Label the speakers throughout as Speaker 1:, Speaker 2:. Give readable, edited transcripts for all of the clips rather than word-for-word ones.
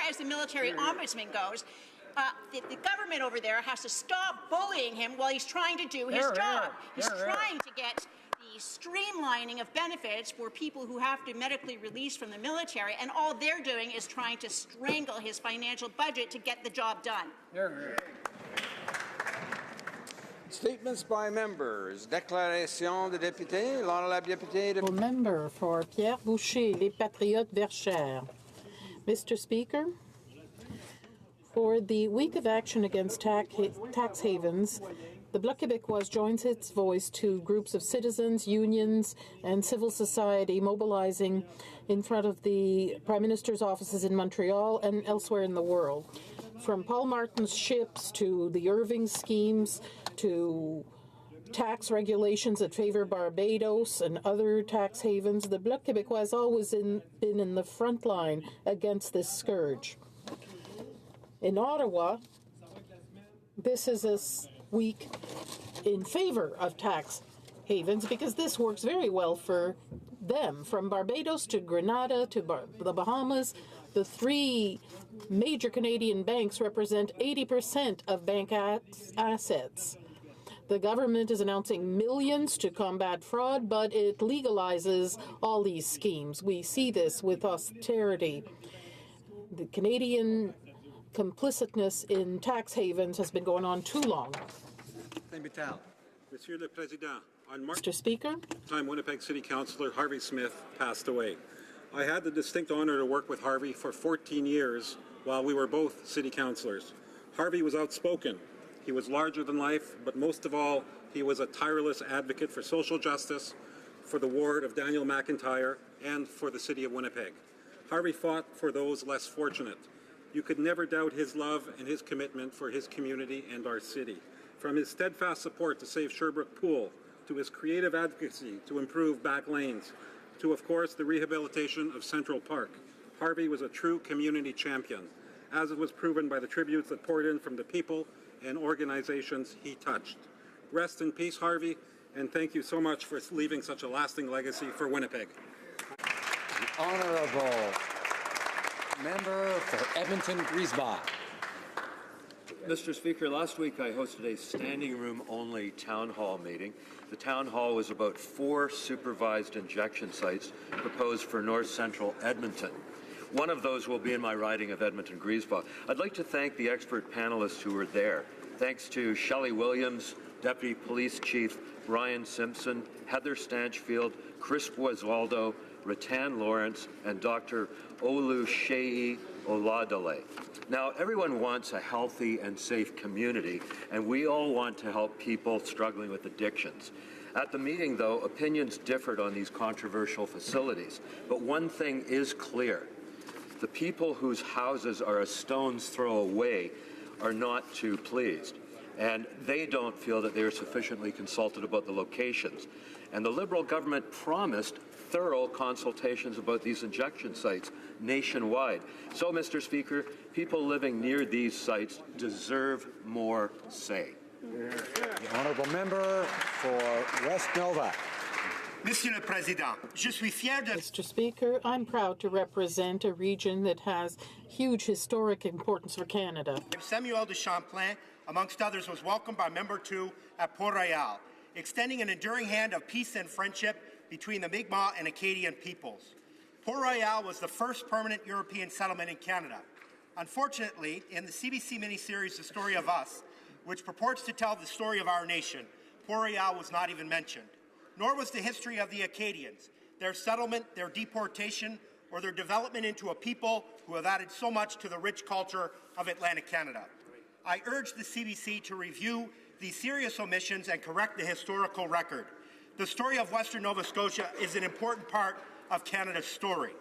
Speaker 1: as the military ombudsman goes, the government over there has to stop bullying him while he's trying to do his job. He's trying to get the streamlining of benefits for people who have to medically release from the military, and all they're doing is trying to strangle his financial budget to get the job done.
Speaker 2: Statements by members. Déclaration de député. L'honorable député de...
Speaker 3: Member for Pierre Boucher, Les Patriotes Verchères. Mr. Speaker, for the week of action against tax havens, the Bloc Québécois joins its voice to groups of citizens, unions, and civil society mobilizing in front of the Prime Minister's offices in Montreal and elsewhere in the world. From Paul Martin's ships to the Irving schemes to tax regulations that favor Barbados and other tax havens, the Bloc Québécois has always been in the front line against this scourge. In Ottawa, this is a week in favor of tax havens because this works very well for them. From Barbados to Grenada to the Bahamas, the three major Canadian banks represent 80% of bank assets. The government is announcing millions to combat fraud, but it legalizes all these schemes. We see this with austerity. The Canadian complicitness in tax havens has been going on too long.
Speaker 4: Monsieur le Président, on March
Speaker 3: Mr. Speaker,
Speaker 4: time Winnipeg City Councillor Harvey Smith passed away. I had the distinct honor to work with Harvey for 14 years while we were both city councillors. Harvey was outspoken. He was larger than life, but most of all, he was a tireless advocate for social justice, for the ward of Daniel McIntyre, and for the city of Winnipeg. Harvey fought for those less fortunate. You could never doubt his love and his commitment for his community and our city. From his steadfast support to save Sherbrooke Pool, to his creative advocacy to improve back lanes, to, of course, the rehabilitation of Central Park, Harvey was a true community champion, as it was proven by the tributes that poured in from the people and organizations he touched. Rest in peace, Harvey, and thank you so much for leaving such a lasting legacy for Winnipeg.
Speaker 2: The Honourable Member for Edmonton-Griesbach.
Speaker 5: Mr. Speaker, last week I hosted a standing room only town hall meeting. The town hall was about 4 supervised injection sites proposed for north central Edmonton. One of those will be in my riding of Edmonton-Griesbach. I'd like to thank the expert panelists who were there. Thanks to Shelley Williams, Deputy Police Chief Brian Simpson, Heather Stanchfield, Chris Boiswaldo, Ratan Lawrence, and Dr. Oluseyi Oladele. Now, everyone wants a healthy and safe community, and we all want to help people struggling with addictions. At the meeting, though, opinions differed on these controversial facilities. But one thing is clear. The people whose houses are a stone's throw away are not too pleased, and they don't feel that they are sufficiently consulted about the locations. And the Liberal government promised thorough consultations about these injection sites nationwide. So, Mr. Speaker, people living near these sites deserve more say.
Speaker 2: The Honourable Member for West Nova.
Speaker 6: Monsieur le Président, je suis fier de...
Speaker 3: Mr. Speaker, I'm proud to represent a region that has huge historic importance for Canada.
Speaker 6: Samuel de Champlain, amongst others, was welcomed by Member 2 at Port-Royal, extending an enduring hand of peace and friendship between the Mi'kmaq and Acadian peoples. Port-Royal was the first permanent European settlement in Canada. Unfortunately, in the CBC miniseries The Story of Us, which purports to tell the story of our nation, Port-Royal was not even mentioned. Nor was the history of the Acadians, their settlement, their deportation, or their development into a people who have added so much to the rich culture of Atlantic Canada. I urge the CBC to review these serious omissions and correct the historical record. The story of Western Nova Scotia is an important part of Canada's story.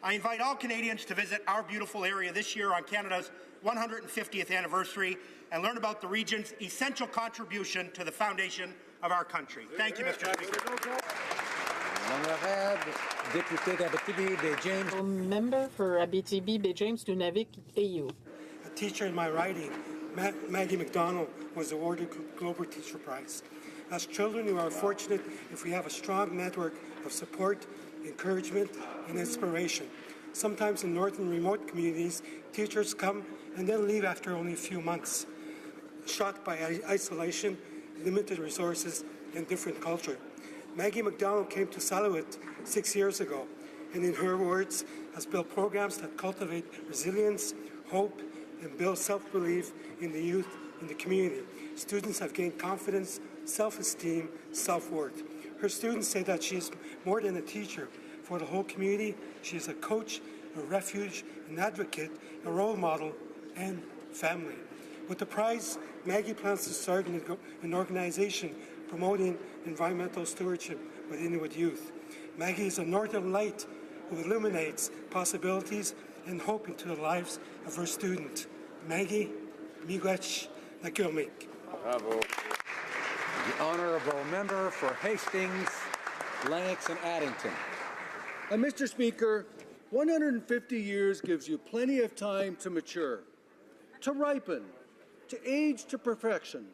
Speaker 6: I invite all Canadians to visit our beautiful area this year on Canada's 150th anniversary and learn about the region's essential contribution to the foundation of our country. Thank you, Mr. Speaker.
Speaker 2: L'honorable député d'Abitibi-Baie-James.
Speaker 3: Member for Abitibi-Baie-James, Nunavik, EU.
Speaker 7: A teacher in my riding, Maggie McDonald, was awarded Glober Teacher Prize. As children, we are fortunate if we have a strong network of support, encouragement, and inspiration. Sometimes in northern remote communities, teachers come and then leave after only a few months, shocked by isolation, limited resources, and different culture. Maggie McDonald came to Salouet 6 years ago, and in her words, has built programs that cultivate resilience, hope, and build self-belief in the youth in the community. Students have gained confidence, self-esteem, self-worth. Her students say that she is more than a teacher for the whole community. She is a coach, a refuge, an advocate, a role model, and family. With the prize, Maggie plans to start an organization promoting environmental stewardship with Inuit youth. Maggie is a northern light who illuminates possibilities and hope into the lives of her students. Maggie, miigwech nakilmik.
Speaker 2: Bravo.
Speaker 8: The Honourable Member for Hastings, Lennox and Addington.
Speaker 9: Mr. Speaker, 150 years gives you plenty of time to mature, to ripen, to age to perfection.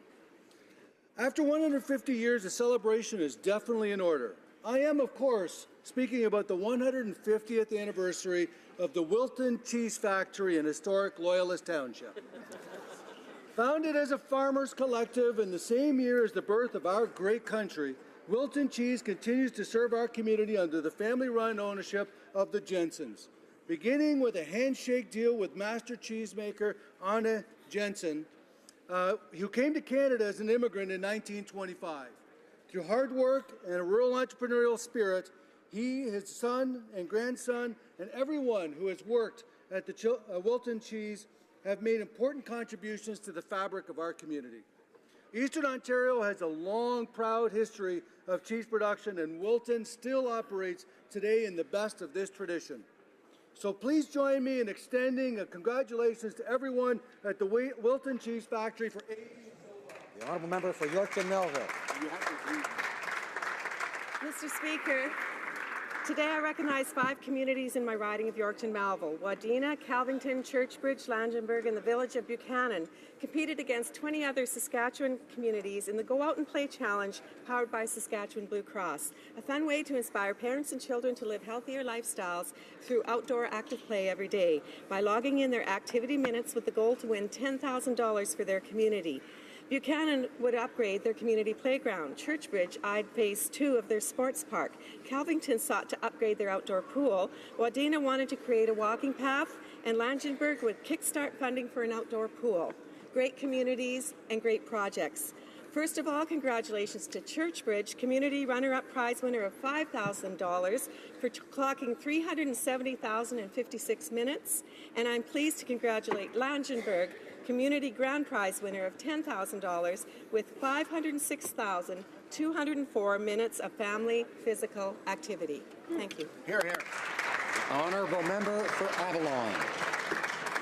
Speaker 9: After 150 years, a celebration is definitely in order. I am, of course, speaking about the 150th anniversary of the Wilton Cheese Factory in historic Loyalist Township. Founded as a farmers' collective in the same year as the birth of our great country, Wilton Cheese continues to serve our community under the family-run ownership of the Jensens, beginning with a handshake deal with master cheesemaker Anna Jensen, who came to Canada as an immigrant in 1925. Through hard work and a rural entrepreneurial spirit, he, his son and grandson, and everyone who has worked at the Wilton Cheese have made important contributions to the fabric of our community. Eastern Ontario has a long, proud history of cheese production, and Wilton still operates today in the best of this tradition. So please join me in extending a congratulations to everyone at the Wilton Cheese Factory for aging so well.
Speaker 8: The Honourable Member for Yorkton Melville.
Speaker 10: Mr. Speaker, today I recognize 5 communities in my riding of Yorkton Melville. Wadena, Calvington, Churchbridge, Langenburg, and the village of Buchanan competed against 20 other Saskatchewan communities in the Go Out and Play Challenge powered by Saskatchewan Blue Cross, a fun way to inspire parents and children to live healthier lifestyles through outdoor active play every day by logging in their activity minutes with the goal to win $10,000 for their community. Buchanan would upgrade their community playground. Churchbridge eyed phase 2 of their sports park. Calvington sought to upgrade their outdoor pool. Wadena wanted to create a walking path, and Langenburg would kickstart funding for an outdoor pool. Great communities and great projects. First of all, congratulations to Churchbridge, community runner-up prize winner of $5,000 for clocking 370,056 minutes. And I'm pleased to congratulate Langenburg, community grand prize winner of $10,000 with 506,204 minutes of family physical activity. Thank you.
Speaker 8: Hear, hear. Honourable Member for Avalon.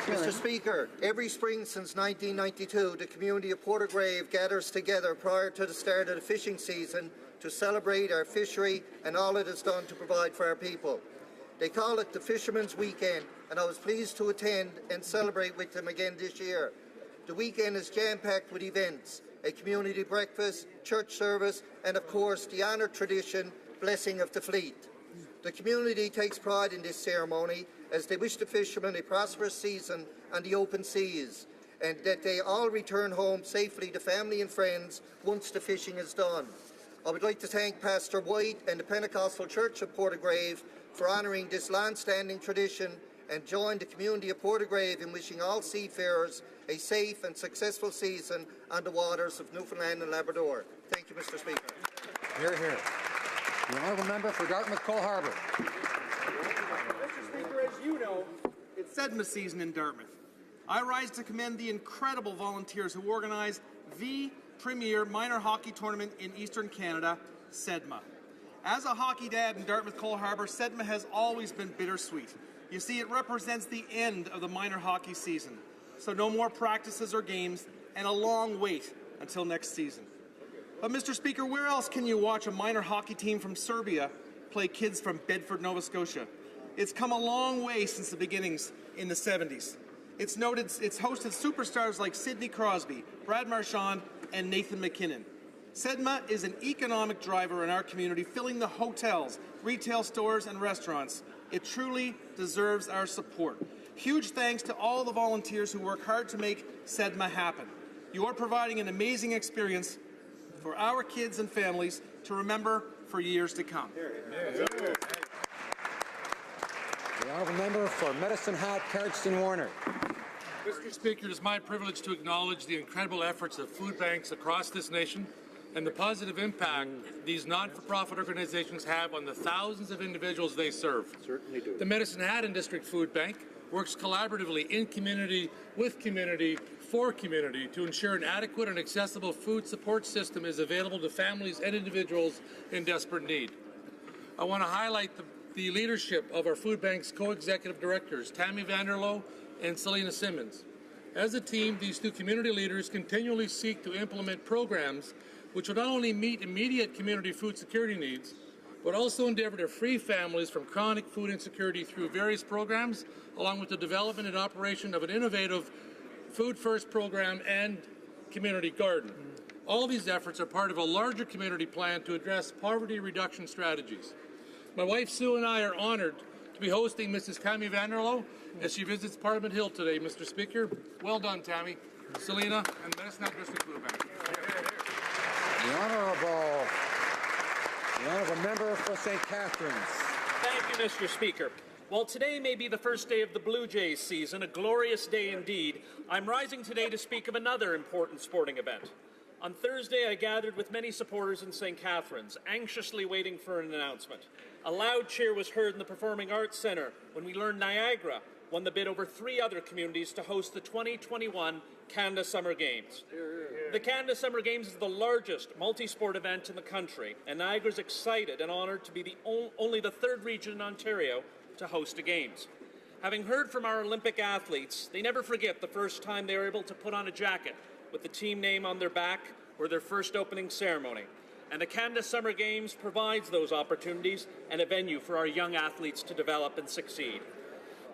Speaker 11: Mr. Speaker, every spring since 1992, the community of Portagrave gathers together prior to the start of the fishing season to celebrate our fishery and all it has done to provide for our people. They call it the Fisherman's Weekend, and I was pleased to attend and celebrate with them again this year. The weekend is jam-packed with events, a community breakfast, church service, and of course the honoured tradition, Blessing of the Fleet. The community takes pride in this ceremony as they wish the fishermen a prosperous season on the open seas, and that they all return home safely to family and friends once the fishing is done. I would like to thank Pastor White and the Pentecostal Church of Portagrave for honouring this long-standing tradition, and join the community of Portagrave in wishing all seafarers a safe and successful season on the waters of Newfoundland and Labrador. Thank you, Mr. Speaker.
Speaker 8: Hear, hear. The Honourable Member for Dartmouth-Cole Harbour.
Speaker 12: Mr. Speaker, as you know, it's Sedma season in Dartmouth. I rise to commend the incredible volunteers who organize the premier minor hockey tournament in Eastern Canada, Sedma. As a hockey dad in Dartmouth-Cole Harbour, Sedma has always been bittersweet. You see, it represents the end of the minor hockey season, so no more practices or games, and a long wait until next season. But Mr. Speaker, where else can you watch a minor hockey team from Serbia play kids from Bedford, Nova Scotia? It's come a long way since the beginnings in the 70s. It's hosted superstars like Sidney Crosby, Brad Marchand, and Nathan McKinnon. Sedma is an economic driver in our community, filling the hotels, retail stores, and restaurants It truly deserves our support. Huge thanks to all the volunteers who work hard to make SEDMA happen. You are providing an amazing experience for our kids and families to remember for years to come.
Speaker 8: The honourable member for Medicine Hat, Cardston Warner.
Speaker 13: Mr. Speaker, it is my privilege to acknowledge the incredible efforts of food banks across this nation and the positive impact these not-for-profit organizations have on the thousands of individuals they serve. Certainly do. The Medicine Hat and District Food Bank works collaboratively in community, with community, for community to ensure an adequate and accessible food support system is available to families and individuals in desperate need. I want to highlight the leadership of our food bank's co-executive directors, Tammy Vanderloo and Selena Simmons. As a team, these two community leaders continually seek to implement programs which will not only meet immediate community food security needs, but also endeavor to free families from chronic food insecurity through various programs, along with the development and operation of an innovative Food First program and community garden. All these efforts are part of a larger community plan to address poverty reduction strategies. My wife Sue and I are honored to be hosting Mrs. Tammy Vanderloo as she visits Parliament Hill today, Mr. Speaker. Well done, Tammy, Selena, and Medicine Hat District Food Bank.
Speaker 8: The honourable member for St. Catharines.
Speaker 14: Thank you, Mr. Speaker. While today may be the first day of the Blue Jays season, a glorious day indeed, I'm rising today to speak of another important sporting event. On Thursday, I gathered with many supporters in St. Catharines, anxiously waiting for an announcement. A loud cheer was heard in the Performing Arts Centre when we learned Niagara won the bid over 3 other communities to host the 2021 Canada Summer Games. The Canada Summer Games is the largest multi-sport event in the country, and Niagara is excited and honoured to be only the 3rd region in Ontario to host the Games. Having heard from our Olympic athletes, they never forget the first time they were able to put on a jacket with the team name on their back or their first opening ceremony. And the Canada Summer Games provides those opportunities and a venue for our young athletes to develop and succeed.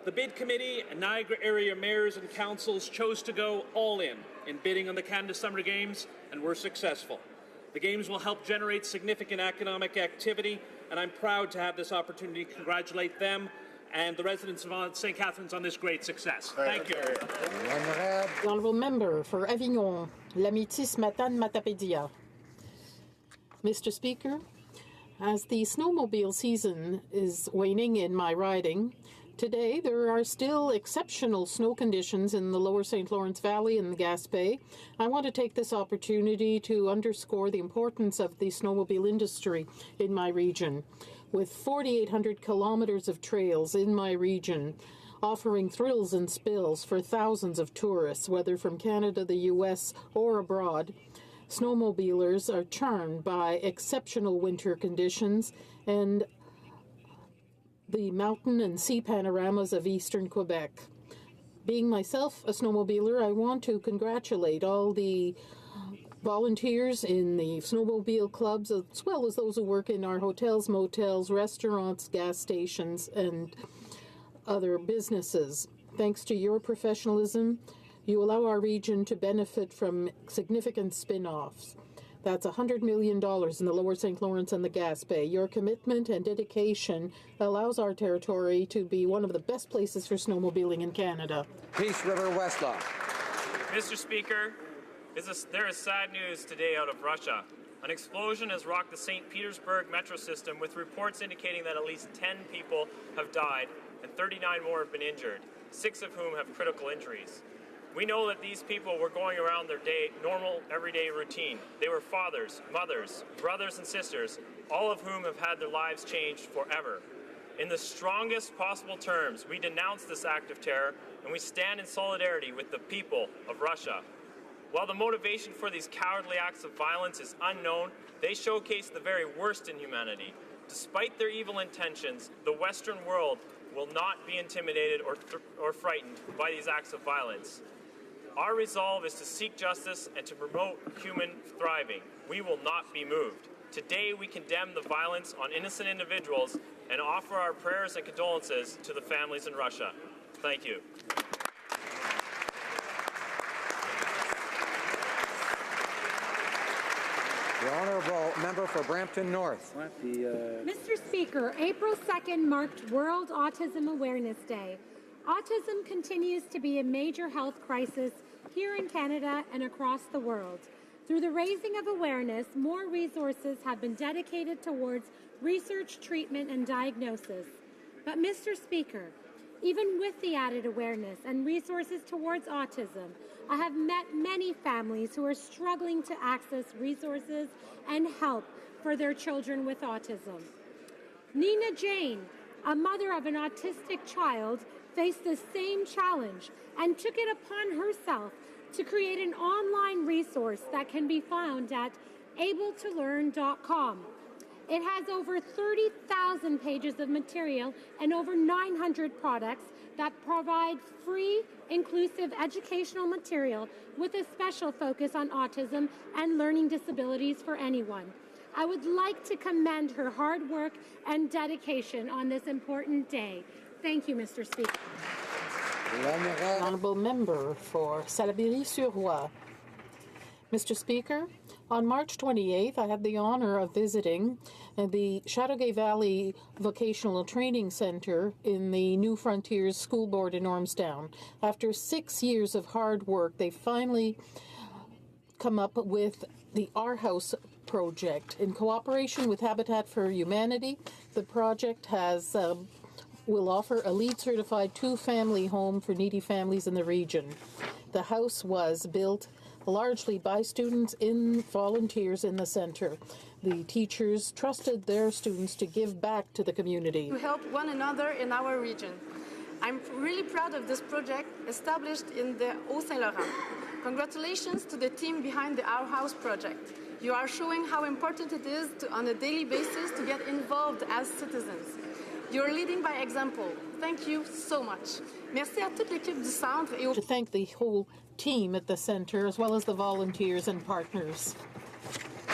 Speaker 14: The bid committee and Niagara area mayors and councils chose to go all in bidding on the Canada Summer Games, and were successful. The Games will help generate significant economic activity, and I'm proud to have this opportunity to congratulate them and the residents of St. Catharines on this great success. Thank you.
Speaker 3: The honourable member for Avignon, L'Amitis Matane Matapédia. Mr. Speaker, as the snowmobile season is waning in my riding, today there are still exceptional snow conditions in the lower St. Lawrence Valley and the Gaspé. I want to take this opportunity to underscore the importance of the snowmobile industry in my region. With 4,800 kilometers of trails in my region, offering thrills and spills for thousands of tourists, whether from Canada, the U.S., or abroad, snowmobilers are charmed by exceptional winter conditions and the mountain and sea panoramas of eastern Quebec. Being myself a snowmobiler, I want to congratulate all the volunteers in the snowmobile clubs, as well as those who work in our hotels, motels, restaurants, gas stations, and other businesses. Thanks to your professionalism, you allow our region to benefit from significant spin-offs. That's $100 million in the lower St. Lawrence and the Gaspé. Your commitment and dedication allows our territory to be one of the best places for snowmobiling in Canada.
Speaker 2: Peace River, Westlaw.
Speaker 15: Mr. Speaker, there is sad news today out of Russia. An explosion has rocked the St. Petersburg metro system, with reports indicating that at least 10 people have died and 39 more have been injured, 6 of whom have critical injuries. We know that these people were going around their normal, everyday routine. They were fathers, mothers, brothers, and sisters, all of whom have had their lives changed forever. In the strongest possible terms, we denounce this act of terror, and we stand in solidarity with the people of Russia. While the motivation for these cowardly acts of violence is unknown, they showcase the very worst in humanity. Despite their evil intentions, the Western world will not be intimidated or frightened by these acts of violence. Our resolve is to seek justice and to promote human thriving. We will not be moved. Today we condemn the violence on innocent individuals and offer our prayers and condolences to the families in Russia. Thank you.
Speaker 8: The honourable member for Brampton North.
Speaker 16: Mr. Speaker, April 2nd marked World Autism Awareness Day. Autism continues to be a major health crisis here in Canada and across the world. Through the raising of awareness, more resources have been dedicated towards research, treatment, and diagnosis. But, Mr. Speaker, even with the added awareness and resources towards autism, I have met many families who are struggling to access resources and help for their children with autism. Nina Jane, a mother of an autistic child, faced the same challenge and took it upon herself to create an online resource that can be found at abletolearn.com. It has over 30,000 pages of material and over 900 products that provide free, inclusive educational material with a special focus on autism and learning disabilities for anyone. I would like to commend her hard work and dedication on this important day. Thank you, Mr. Speaker.
Speaker 3: Honourable member for Salaberry-sur-Roi. Mr. Speaker, on March 28th, I had the honor of visiting the Chateauguay Valley Vocational Training Centre in the New Frontiers School Board in Ormstown. After 6 years of hard work, they finally come up with the HoC project. In cooperation with Habitat for Humanity, the project will offer a LEED-certified two-family home for needy families in the region. The house was built largely by students and volunteers in the centre. The teachers trusted their students to give back to the community.
Speaker 17: To help one another in our region. I'm really proud of this project established in the Haut-Saint-Laurent. Congratulations to the team behind the Our House project. You are showing how important it is on a daily basis to get involved as citizens. You're leading by example. Thank you so much. Merci à toute l'équipe du centre et
Speaker 3: to thank the whole team at the centre as well as the volunteers and partners.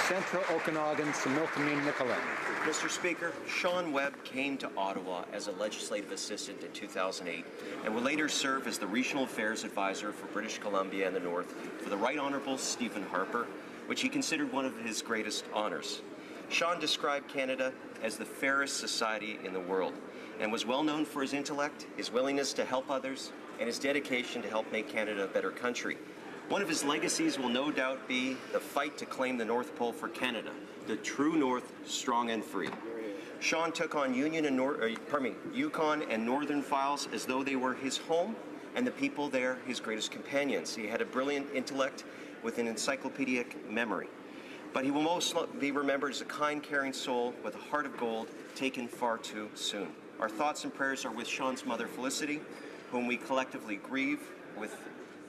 Speaker 8: Central Okanagan, Similkameen, Nicollet.
Speaker 18: Mr. Speaker, Sean Webb came to Ottawa as a legislative assistant in 2008 and would later serve as the Regional Affairs Advisor for British Columbia and the North for the Right Honourable Stephen Harper, which he considered one of his greatest honours. Sean described Canada as the fairest society in the world and was well known for his intellect, his willingness to help others, and his dedication to help make Canada a better country. One of his legacies will no doubt be the fight to claim the North Pole for Canada, the true North, strong and free. Sean took on Yukon and Northern Files as though they were his home and the people there his greatest companions. He had a brilliant intellect with an encyclopedic memory. But he will most be remembered as a kind, caring soul with a heart of gold taken far too soon. Our thoughts and prayers are with Sean's mother, Felicity, whom we collectively grieve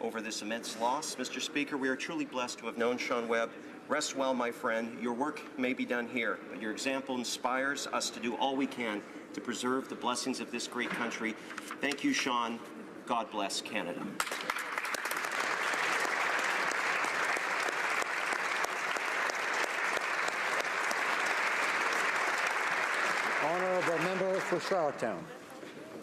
Speaker 18: over this immense loss. Mr. Speaker, we are truly blessed to have known Sean Webb. Rest well, my friend. Your work may be done here, but your example inspires us to do all we can to preserve the blessings of this great country. Thank you, Sean. God bless Canada.
Speaker 8: Honourable member for Charlottetown.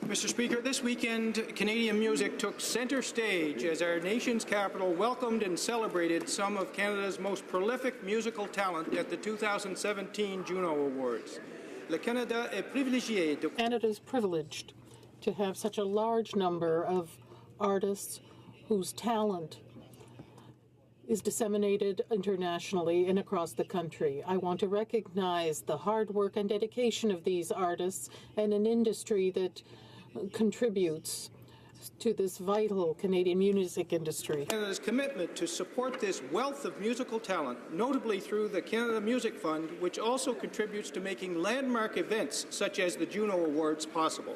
Speaker 19: Mr. Speaker, this weekend, Canadian music took centre stage as our nation's capital welcomed and celebrated some of Canada's most prolific musical talent at the 2017 Juno Awards. Canada is privileged to have such a large number of artists whose talent is disseminated internationally and across the country. I want to recognize the hard work and dedication of these artists and an industry that contributes to this vital Canadian music industry. Canada's commitment to support this wealth of musical talent, notably through the Canada Music Fund, which also contributes to making landmark events such as the Juno Awards possible.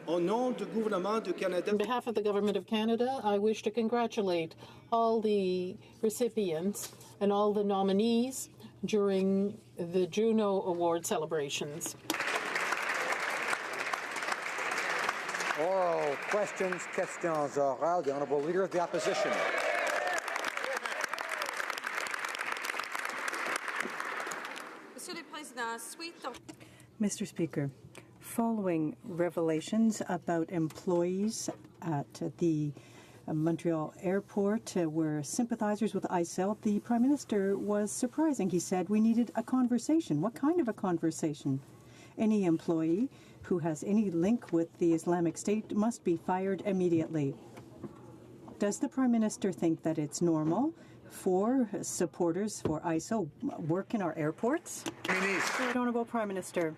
Speaker 19: On
Speaker 3: behalf of the Government of Canada, I wish to congratulate all the recipients and all the nominees during the Juno Award celebrations.
Speaker 8: Oral questions, questions orales. The Honourable Leader of the Opposition.
Speaker 20: Mr. Speaker, following revelations about employees at the Montreal Airport were sympathizers with ISIL. The Prime Minister was surprising. He said we needed a conversation. What kind of a conversation? Any employee who has any link with the Islamic State must be fired immediately. Does the Prime Minister think that it's normal for supporters for ISIL work in our airports? Honourable Prime Minister.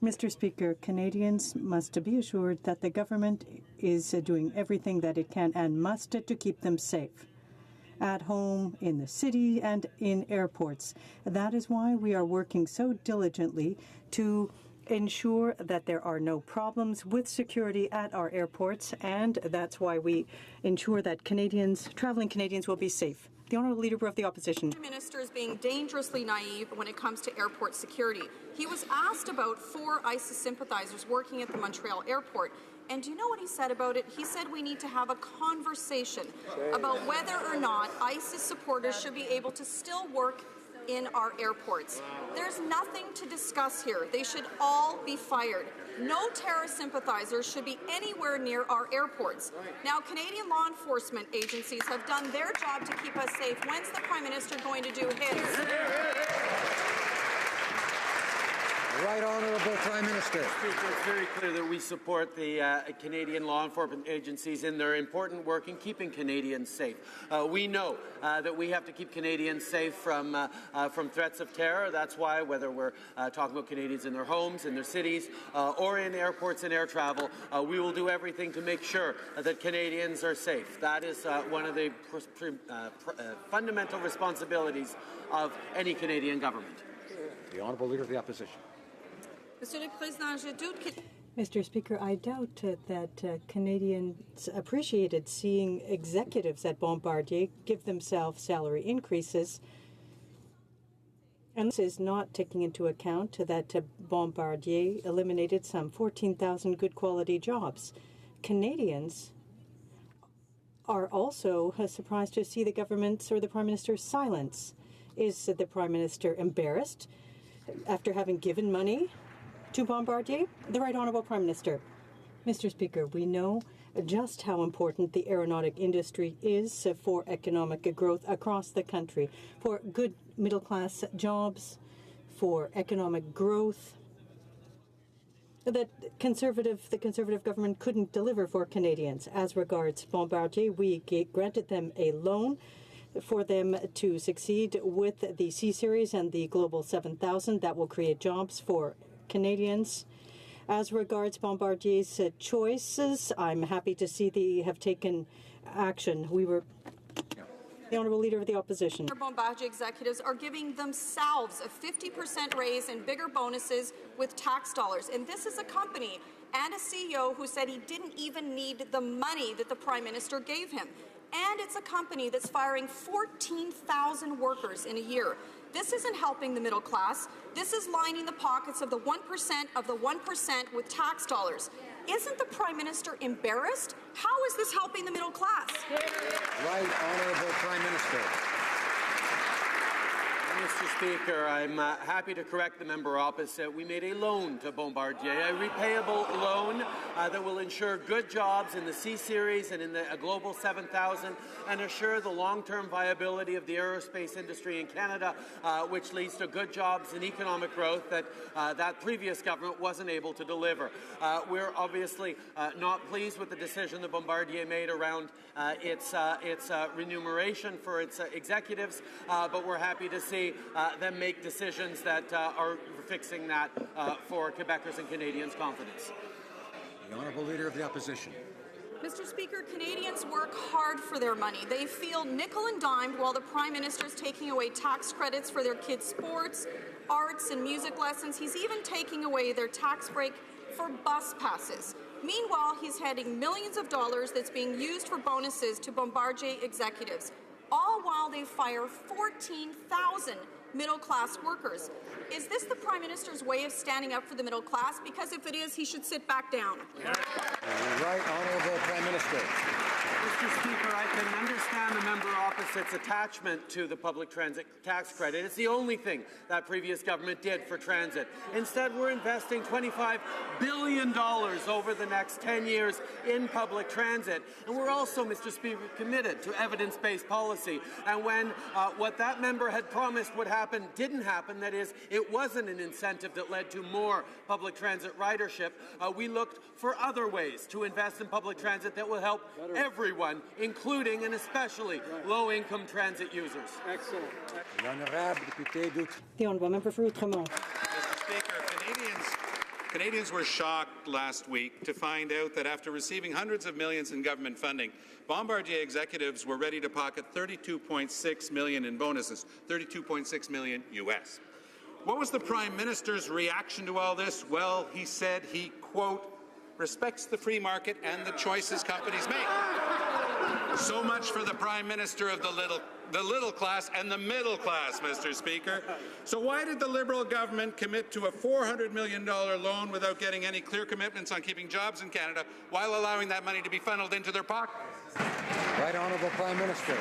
Speaker 20: Mr. Speaker, Canadians must be assured that the government is doing everything that it can and must to keep them safe, at home, in the city, and in airports. That is why we are working so diligently to ensure that there are no problems with security at our airports, and that's why we ensure that traveling Canadians will be safe. The Honourable Leader of the Opposition.
Speaker 21: The Minister is being dangerously naive when it comes to airport security. He was asked about 4 ISIS sympathizers working at the Montreal airport. And do you know what he said about it? He said we need to have a conversation about whether or not ISIS supporters should be able to still work in our airports. There's nothing to discuss here. They should all be fired. No terrorist sympathizers should be anywhere near our airports. Now, Canadian law enforcement agencies have done their job to keep us safe. When's the Prime Minister going to do his?
Speaker 8: Right Honourable Prime Minister.
Speaker 22: Speaker, it's very clear that we support the Canadian law enforcement agencies in their important work in keeping Canadians safe. We know that we have to keep Canadians safe from threats of terror. That's why, whether we're talking about Canadians in their homes, in their cities, or in airports and air travel, we will do everything to make sure that Canadians are safe. That is one of the fundamental responsibilities of any Canadian government.
Speaker 8: The Honourable Leader of the Opposition.
Speaker 20: Mr. Speaker, I doubt that Canadians appreciated seeing executives at Bombardier give themselves salary increases. And this is not taking into account that Bombardier eliminated some 14,000 good quality jobs. Canadians are also surprised to see the government's or the Prime Minister's silence. Is the Prime Minister embarrassed after having given money to Bombardier? The Right Honourable Prime Minister. Mr. Speaker, we know just how important the aeronautic industry is for economic growth across the country, for good middle-class jobs, for economic growth, that the Conservative government couldn't deliver for Canadians. As regards Bombardier, we granted them a loan for them to succeed with the C-Series and the Global 7000. That will create jobs for Canadians. As regards Bombardier's choices, I'm happy to see they have taken action. The Honourable Leader of the Opposition.
Speaker 21: Bombardier executives are giving themselves a 50% raise and bigger bonuses with tax dollars. And this is a company and a CEO who said he didn't even need the money that the Prime Minister gave him. And it's a company that's firing 14,000 workers in a year. This isn't helping the middle class. This is lining the pockets of the 1% of the 1% with tax dollars. Isn't the Prime Minister embarrassed? How is this helping the middle class?
Speaker 8: Right Honourable Prime Minister.
Speaker 22: Mr. Speaker, I'm happy to correct the member opposite. We made a loan to Bombardier, a repayable loan that will ensure good jobs in the C-Series and in the Global 7000 and assure the long-term viability of the aerospace industry in Canada, which leads to good jobs and economic growth that that previous government wasn't able to deliver. We're obviously not pleased with the decision that Bombardier made around its remuneration for its executives, but we're happy to see them make decisions that are fixing that for Quebecers and Canadians' confidence.
Speaker 8: The Honourable Leader of the Opposition.
Speaker 21: Mr. Speaker, Canadians work hard for their money. They feel nickel and dimed while the Prime Minister is taking away tax credits for their kids' sports, arts and music lessons. He's even taking away their tax break for bus passes. Meanwhile, he's handing millions of dollars that's being used for bonuses to Bombardier executives, all while they fire 14,000 middle-class workers. Is this the Prime Minister's way of standing up for the middle class? Because if it is, he should sit back down.
Speaker 8: Right Honourable Prime Minister.
Speaker 22: Mr. Speaker, I can understand the member opposite's attachment to the public transit tax credit. It's the only thing that previous government did for transit. Instead, we're investing $25 billion over the next 10 years in public transit. And we're also, Mr. Speaker, committed to evidence-based policy. And when what that member had promised would happen didn't happen, that is, it wasn't an incentive that led to more public transit ridership, we looked for other ways to invest in public transit that will help everyone, including and especially low-income transit users.
Speaker 8: Excellent. L'honorable député d'Outremont.
Speaker 20: The honourable member for Outremont.
Speaker 1: Mr. Speaker, Canadians were shocked last week to find out that after receiving hundreds of millions in government funding, Bombardier executives were ready to pocket $32.6 million in bonuses, $32.6 million US. What was the Prime Minister's reaction to all this? Well, he said he, quote, respects the free market and the choices companies make. So much for the Prime Minister of the little class and the middle class, Mr. Speaker. So why did the Liberal government commit to a $400 million loan without getting any clear commitments on keeping jobs in Canada while allowing that money to be funneled into their pockets?
Speaker 8: Right Honourable Prime Minister.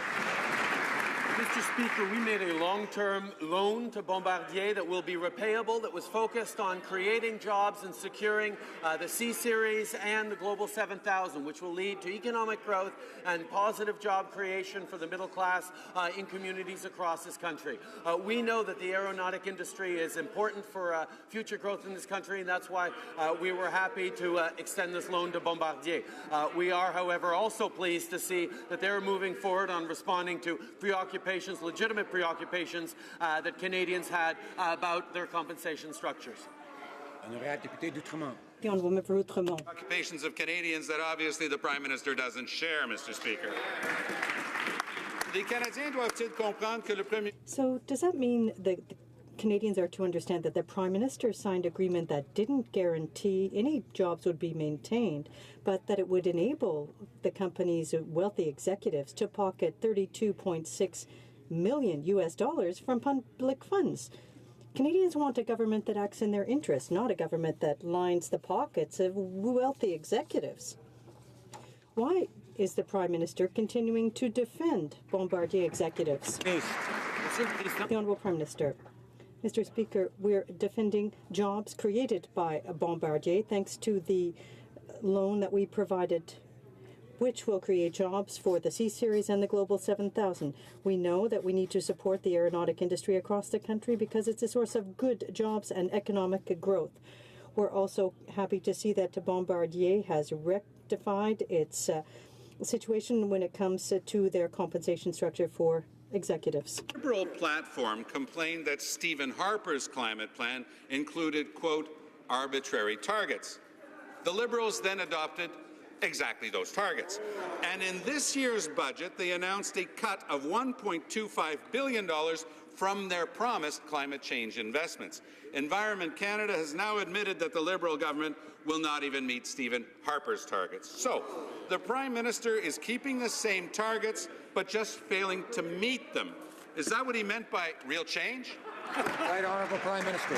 Speaker 22: Mr. Speaker, we made a long-term loan to Bombardier that will be repayable, that was focused on creating jobs and securing the C-Series and the Global 7000, which will lead to economic growth and positive job creation for the middle class in communities across this country. We know that the aeronautic industry is important for future growth in this country, and that's why we were happy to extend this loan to Bombardier. We are, however, also pleased to see that they're moving forward on responding to legitimate preoccupations that Canadians had about their compensation structures.
Speaker 20: The honourable member for Outremont.
Speaker 1: Preoccupations of Canadians that obviously the Prime Minister doesn't share, Mr. Speaker. Les Canadiens doivent-ils comprendre que le Premier...
Speaker 20: So does that mean that the Canadians are to understand that the Prime Minister signed an agreement that didn't guarantee any jobs would be maintained, but that it would enable the company's wealthy executives to pocket $32.6 million US from public funds? Canadians want a government that acts in their interest, not a government that lines the pockets of wealthy executives. Why is the Prime Minister continuing to defend Bombardier executives? The Honourable Prime Minister. Mr. Speaker, we're defending jobs created by Bombardier thanks to the loan that we provided, which will create jobs for the C-Series and the Global 7000. We know that we need to support the aeronautic industry across the country because it's a source of good jobs and economic growth. We're also happy to see that Bombardier has rectified its situation when it comes to their compensation structure for executives.
Speaker 1: The Liberal platform complained that Stephen Harper's climate plan included, quote, arbitrary targets. The Liberals then adopted exactly those targets. And in this year's budget, they announced a cut of $1.25 billion from their promised climate change investments. Environment Canada has now admitted that the Liberal government will not even meet Stephen Harper's targets. So, the Prime Minister is keeping the same targets, but just failing to meet them. Is that what he meant by real change?
Speaker 8: Right Honourable Prime Minister.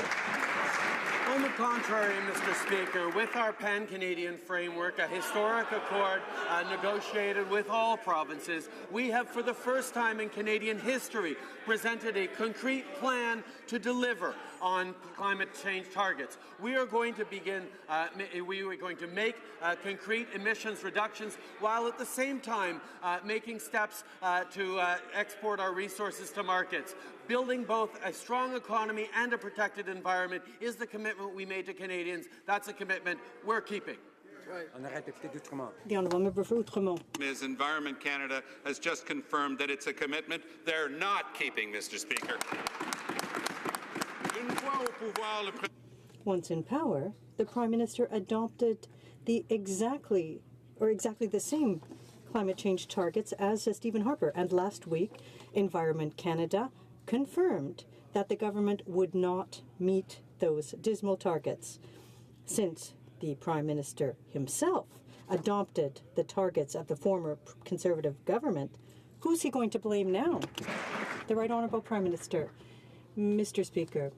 Speaker 22: On the contrary, Mr. Speaker, with our pan-Canadian framework, a historic accord negotiated with all provinces, we have for the first time in Canadian history presented a concrete plan to deliver on climate change targets. We are going to make concrete emissions reductions while at the same time making steps to export our resources to markets. Building both a strong economy and a protected environment is the commitment we made to Canadians. That's a commitment we're keeping.
Speaker 20: The honourable member for Outremont.
Speaker 1: Ms. Environment Canada has just confirmed that it's a commitment they're not keeping, Mr. Speaker.
Speaker 20: Once in power, the Prime Minister adopted exactly the same climate change targets as Stephen Harper. And last week, Environment Canada confirmed that the government would not meet those dismal targets. Since the Prime Minister himself adopted the targets of the former Conservative government, who's he going to blame now? The Right Honourable Prime Minister. Mr. Speaker,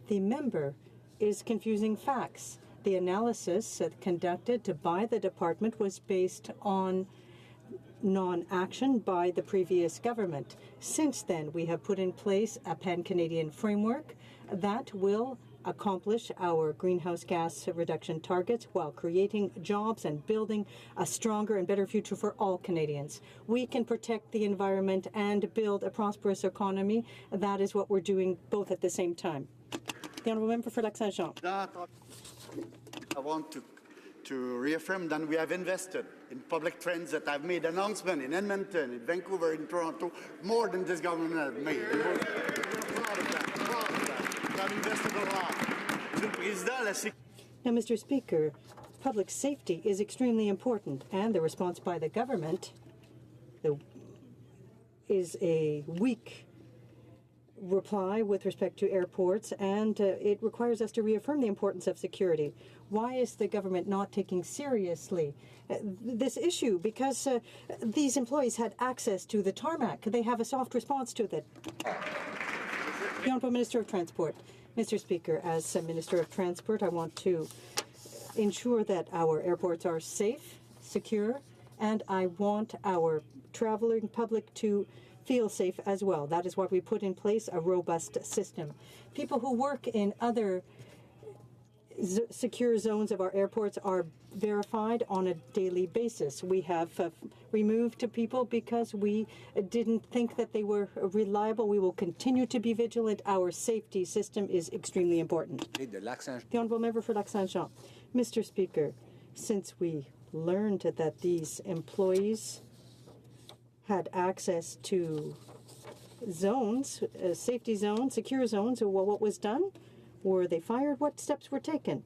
Speaker 20: the member is confusing facts. The analysis conducted by the department was based on non-action by the previous government. Since then, we have put in place a pan-Canadian framework that will accomplish our greenhouse gas reduction targets while creating jobs and building a stronger and better future for all Canadians. We can protect the environment and build a prosperous economy. That is what we're doing both at the same time. The Honourable Member for Lac-Saint-Jean.
Speaker 4: I want to reaffirm that we have invested in public transit. I've made announcements in Edmonton, in Vancouver, in Toronto, more than this government has made. We're proud of that. We have invested a lot.
Speaker 20: Now, Mr. Speaker, public safety is extremely important, and the response by the government is a weak reply with respect to airports, and it requires us to reaffirm the importance of security. Why is the government not taking seriously this issue? Because these employees had access to the tarmac. They have a soft response to that. The Honourable Minister of Transport. Mr. Speaker, as Minister of Transport, I want to ensure that our airports are safe, secure, and I want our traveling public to feel safe as well. That is why we put in place a robust system. People who work in other secure zones of our airports are verified on a daily basis. We have removed people because we didn't think that they were reliable. We will continue to be vigilant. Our safety system is extremely important. The Honourable Member for Lac-Saint-Jean. Mr. Speaker, since we learned that these employees had access to zones, safety zones, secure zones, well, what was done? Were they fired? What steps were taken?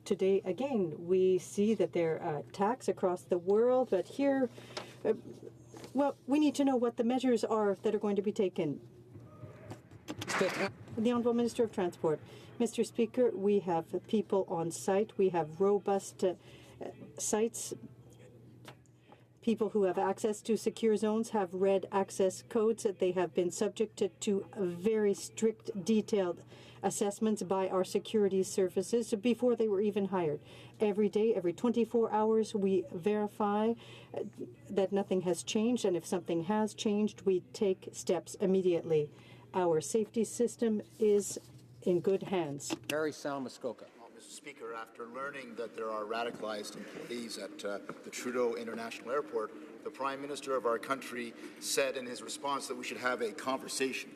Speaker 20: Today, again, we see that there are attacks across the world, but here, well, we need to know what the measures are that are going to be taken. The Honourable Minister of Transport. Mr. Speaker, we have people on site. We have robust sites. People who have access to secure zones have red access codes. That they have been subjected to very strict, detailed assessments by our security services before they were even hired. Every day, every 24 hours, we verify that nothing has changed, and if something has changed, we take steps immediately. Our safety system is in good hands.
Speaker 8: Very sound, Muskoka.
Speaker 5: Mr. Speaker, after learning that there are radicalized employees at the Trudeau International Airport, the Prime Minister of our country said in his response that we should have a conversation.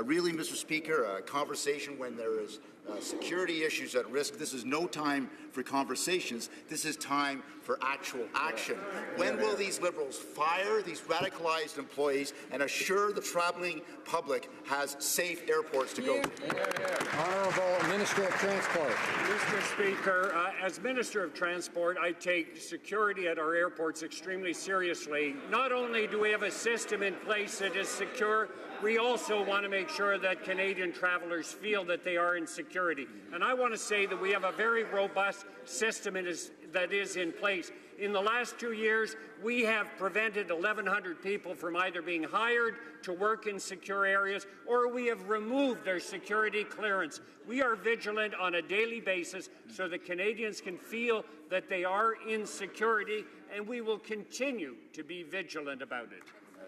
Speaker 5: Really, Mr. Speaker, a conversation when there is security issues at risk. This is no time for conversations. This is time for actual action. When will these Liberals fire these radicalized employees and assure the traveling public has safe airports to go to?
Speaker 8: Honourable Minister of Transport.
Speaker 23: Mr. Speaker, as Minister of Transport, I take security at our airports extremely seriously. Not only do we have a system in place that is secure, we also want to make sure that Canadian travellers feel that they are in security. And I want to say that we have a very robust system that is in place. In the last 2 years, we have prevented 1,100 people from either being hired to work in secure areas or we have removed their security clearance. We are vigilant on a daily basis so that Canadians can feel that they are in security, and we will continue to be vigilant about it.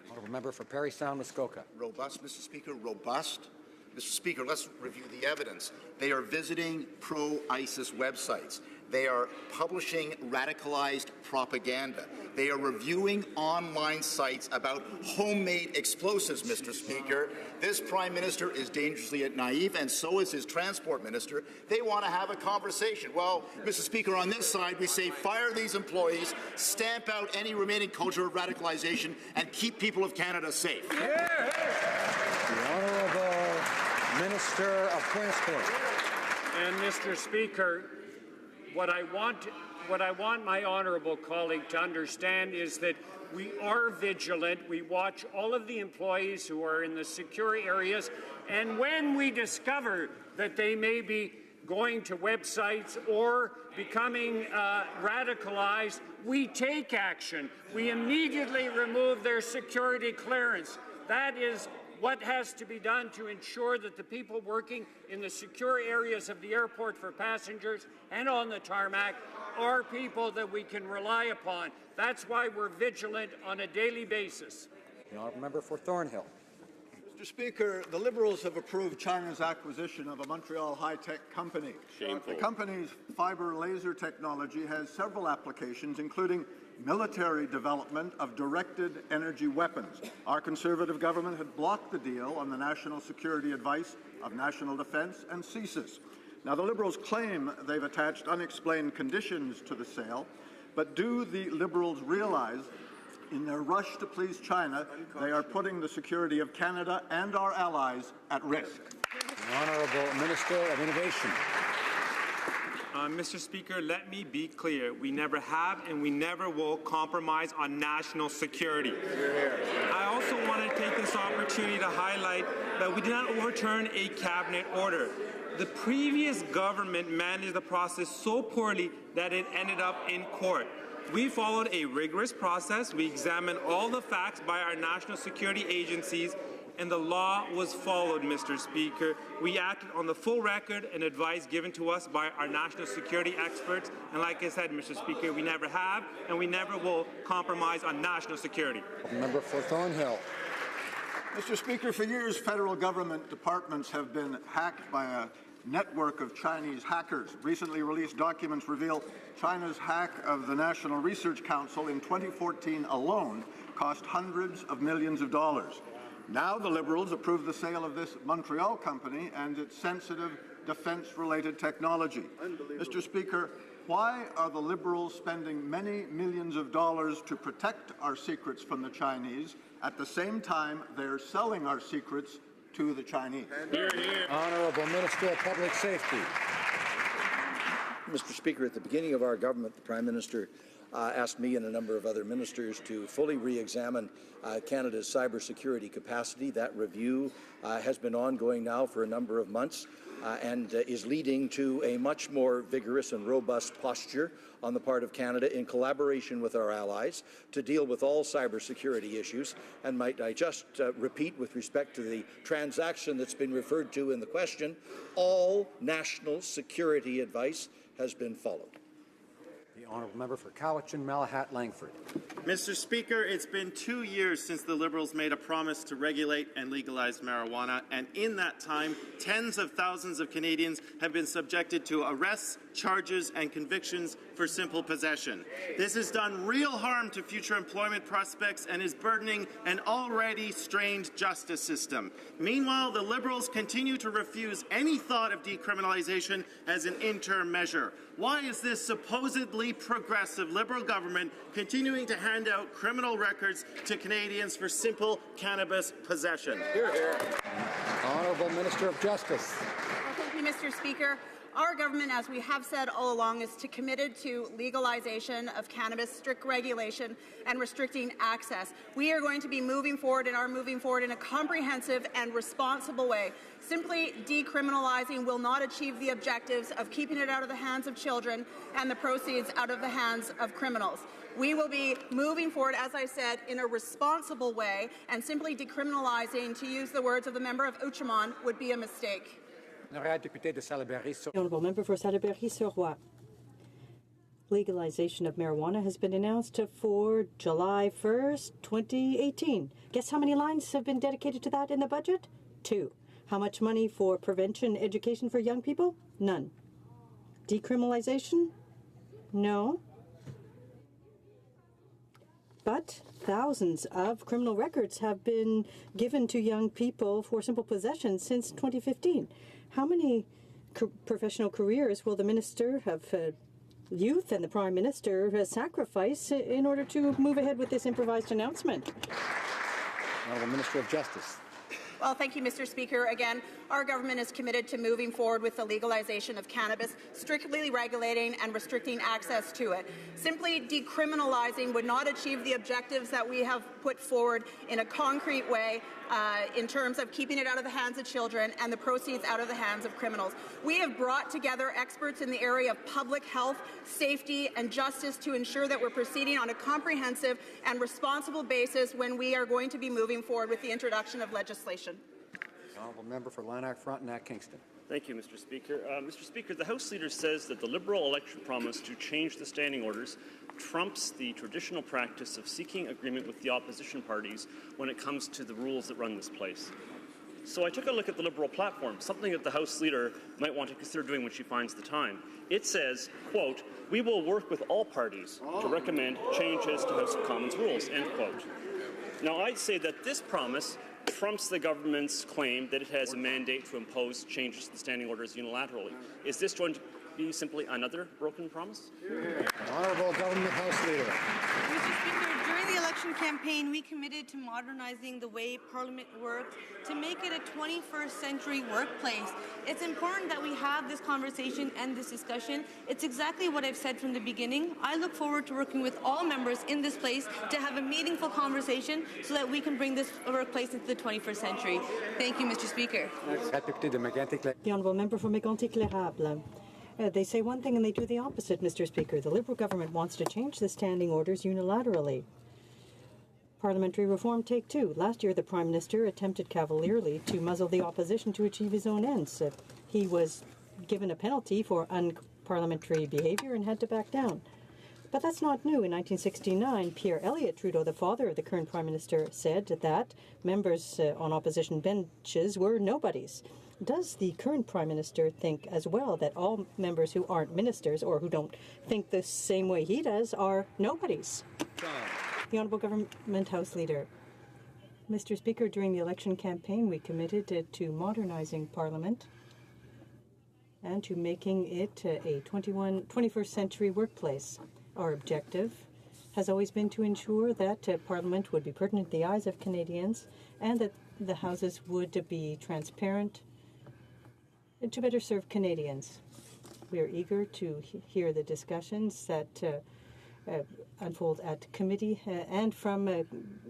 Speaker 8: Honourable Member for Parry Sound, Muskoka.
Speaker 5: Robust, Mr. Speaker, robust. Mr. Speaker, let's review the evidence. They are visiting pro-ISIS websites. They are publishing radicalized propaganda. They are reviewing online sites about homemade explosives, Mr. Speaker. This Prime Minister is dangerously naive, and so is his Transport Minister. They want to have a conversation. Well, Mr. Speaker, on this side, we say fire these employees, stamp out any remaining culture of radicalization, and keep people of Canada safe.
Speaker 8: The Honourable Minister of Transport.
Speaker 23: And Mr. Speaker, what I want my honourable colleague to understand is that we are vigilant. We watch all of the employees who are in the secure areas, and when we discover that they may be going to websites or becoming radicalized, we take action. We immediately remove their security clearance. That is what has to be done to ensure that the people working in the secure areas of the airport for passengers and on the tarmac are people that we can rely upon. That's why we're vigilant on a daily basis.
Speaker 8: The honourable member for Thornhill.
Speaker 6: Mr. Speaker, the Liberals have approved China's acquisition of a Montreal high-tech company.
Speaker 7: Shameful.
Speaker 6: The company's fiber laser technology has several applications, including military development of directed energy weapons. Our Conservative government had blocked the deal on the national security advice of National Defence and CSIS. Now, the Liberals claim they've attached unexplained conditions to the sale, but do the Liberals realize in their rush to please China, they are putting the security of Canada and our allies at risk?
Speaker 8: The Honourable Minister of Innovation.
Speaker 9: Mr. Speaker, let me be clear. We never have and we never will compromise on national security. I also want to take this opportunity to highlight that we did not overturn a cabinet order. The previous government managed the process so poorly that it ended up in court. We followed a rigorous process. We examined all the facts by our national security agencies, and the law was followed, Mr. Speaker. We acted on the full record and advice given to us by our national security experts. And like I said, Mr. Speaker, we never have and we never will compromise on national security.
Speaker 8: Member for Thornhill.
Speaker 6: Mr. Speaker, for years, federal government departments have been hacked by a network of Chinese hackers. Recently released documents reveal China's hack of the National Research Council in 2014 alone cost hundreds of millions of dollars. Now the Liberals approve the sale of this Montreal company and its sensitive defence-related technology. Mr. Speaker, why are the Liberals spending many millions of dollars to protect our secrets from the Chinese at the same time they're selling our secrets to the Chinese?
Speaker 8: Honourable Minister of Public Safety.
Speaker 24: Mr. Speaker, at the beginning of our government, the Prime Minister asked me and a number of other ministers to fully re-examine Canada's cybersecurity capacity. That review has been ongoing now for a number of months and is leading to a much more vigorous and robust posture on the part of Canada in collaboration with our allies to deal with all cybersecurity issues. And might I just repeat with respect to the transaction that's been referred to in the question, all national security advice has been followed.
Speaker 8: The honourable member for Cowichan, Malahat, Langford.
Speaker 25: Mr. Speaker, it's been 2 years since the Liberals made a promise to regulate and legalize marijuana, and in that time, tens of thousands of Canadians have been subjected to arrests, charges, and convictions for simple possession. This has done real harm to future employment prospects and is burdening an already strained justice system. Meanwhile, the Liberals continue to refuse any thought of decriminalization as an interim measure. Why is this supposedly progressive Liberal government continuing to hand out criminal records to Canadians for simple cannabis possession?
Speaker 8: Hear, hear. Honourable Minister of Justice.
Speaker 21: Well, thank you, Mr. Speaker. Our government, as we have said all along, is committed to legalization of cannabis, strict regulation, and restricting access. We are going to be moving forward and are moving forward in a comprehensive and responsible way. Simply decriminalizing will not achieve the objectives of keeping it out of the hands of children and the proceeds out of the hands of criminals. We will be moving forward, as I said, in a responsible way, and simply decriminalizing, to use the words of the member of Outremont, would be a mistake.
Speaker 20: Honourable member for Salaberry-sur-Roi. Legalization of marijuana has been announced for July 1st, 2018. Guess how many lines have been dedicated to that in the budget? 2. How much money for prevention education for young people? None. Decriminalization? No. But thousands of criminal records have been given to young people for simple possession since 2015. How many professional careers will the Minister of Youth and the Prime Minister sacrifice in order to move ahead with this improvised announcement?
Speaker 8: Honourable Minister of Justice.
Speaker 21: Well, thank you, Mr. Speaker. Again, our government is committed to moving forward with the legalization of cannabis, strictly regulating and restricting access to it. Simply decriminalizing would not achieve the objectives that we have put forward in a concrete way in terms of keeping it out of the hands of children and the proceeds out of the hands of criminals. We have brought together experts in the area of public health, safety, and justice to ensure that we're proceeding on a comprehensive and responsible basis when we are going to be moving forward with the introduction of legislation.
Speaker 8: Honourable member for Lanark, Frontenac, Kingston.
Speaker 7: Thank you, Mr. Speaker. Mr. Speaker, the House Leader says that the Liberal election promise to change the standing orders trumps the traditional practice of seeking agreement with the opposition parties when it comes to the rules that run this place. So I took a look at the Liberal platform, something that the House Leader might want to consider doing when she finds the time. It says, quote, "We will work with all parties to recommend changes to House of Commons rules," end quote. Now, I'd say that this promise trumps the government's claim that it has a mandate to impose changes to the standing orders unilaterally. Is this going to be simply another broken promise?
Speaker 8: Honourable Government House Leader.
Speaker 10: Mr. Speaker, during the election campaign, we committed to modernizing the way Parliament works to make it a 21st century workplace. It's important that we have this conversation and this discussion. It's exactly what I've said from the beginning. I look forward to working with all members in this place to have a meaningful conversation so that we can bring this workplace into the 21st century. Thank you, Mr. Speaker.
Speaker 20: The Honourable Member for Mégantic-L'Érable. They say one thing and they do the opposite, Mr. Speaker. The Liberal government wants to change the standing orders unilaterally. Parliamentary reform take two. Last year, the Prime Minister attempted cavalierly to muzzle the opposition to achieve his own ends. He was given a penalty for unparliamentary behaviour and had to back down. But that's not new. In 1969, Pierre Elliott Trudeau, the father of the current Prime Minister, said that members on opposition benches were nobodies. Does the current Prime Minister think as well that all members who aren't ministers or who don't think the same way he does are nobodies? The Honourable Government House Leader. Mr. Speaker, during the election campaign, we committed to modernising Parliament and to making it a 21st century workplace. Our objective has always been to ensure that Parliament would be pertinent in the eyes of Canadians and that the Houses would be transparent and to better serve Canadians. We are eager to hear the discussions that unfold at committee and from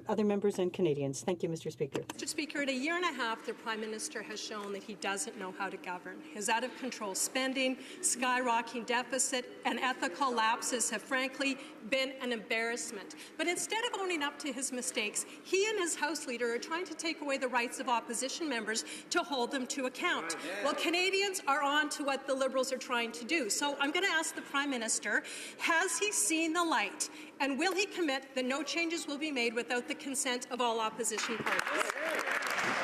Speaker 20: other members and Canadians. Thank you, Mr. Speaker.
Speaker 11: Mr. Speaker, in a year and a half, the Prime Minister has shown that he doesn't know how to govern. His out-of-control spending, skyrocketing deficit, and ethical lapses have frankly been an embarrassment. But instead of owning up to his mistakes, he and his House Leader are trying to take away the rights of opposition members to hold them to account. Well, Canadians are on to what the Liberals are trying to do. So I'm going to ask the Prime Minister, has he seen the light? And will he commit that no changes will be made without the consent of all opposition parties?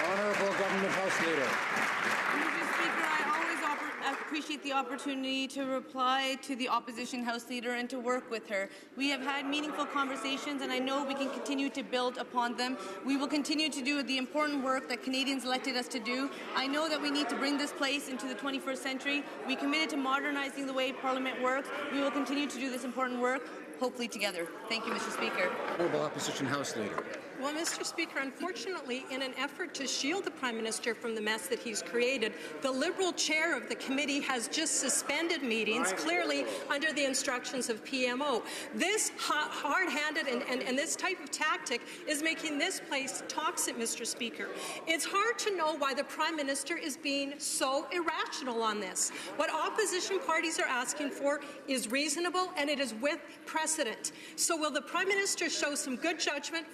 Speaker 8: Honourable Government House Leader.
Speaker 10: Mr. Speaker, I always appreciate the opportunity to reply to the opposition House Leader and to work with her. We have had meaningful conversations, and I know we can continue to build upon them. We will continue to do the important work that Canadians elected us to do. I know that we need to bring this place into the 21st century. We committed to modernising the way Parliament works. We will continue to do this important work, hopefully together. Thank you, Mr. Speaker.
Speaker 8: Honourable Opposition House Leader.
Speaker 11: Well, Mr. Speaker, unfortunately, in an effort to shield the Prime Minister from the mess that he's created, the Liberal chair of the committee has just suspended meetings, clearly under the instructions of PMO. This hard-handed and this type of tactic is making this place toxic, Mr. Speaker. It's hard to know why the Prime Minister is being so irrational on this. What opposition parties are asking for is reasonable, and it is with precedent. So will the Prime Minister show some good judgment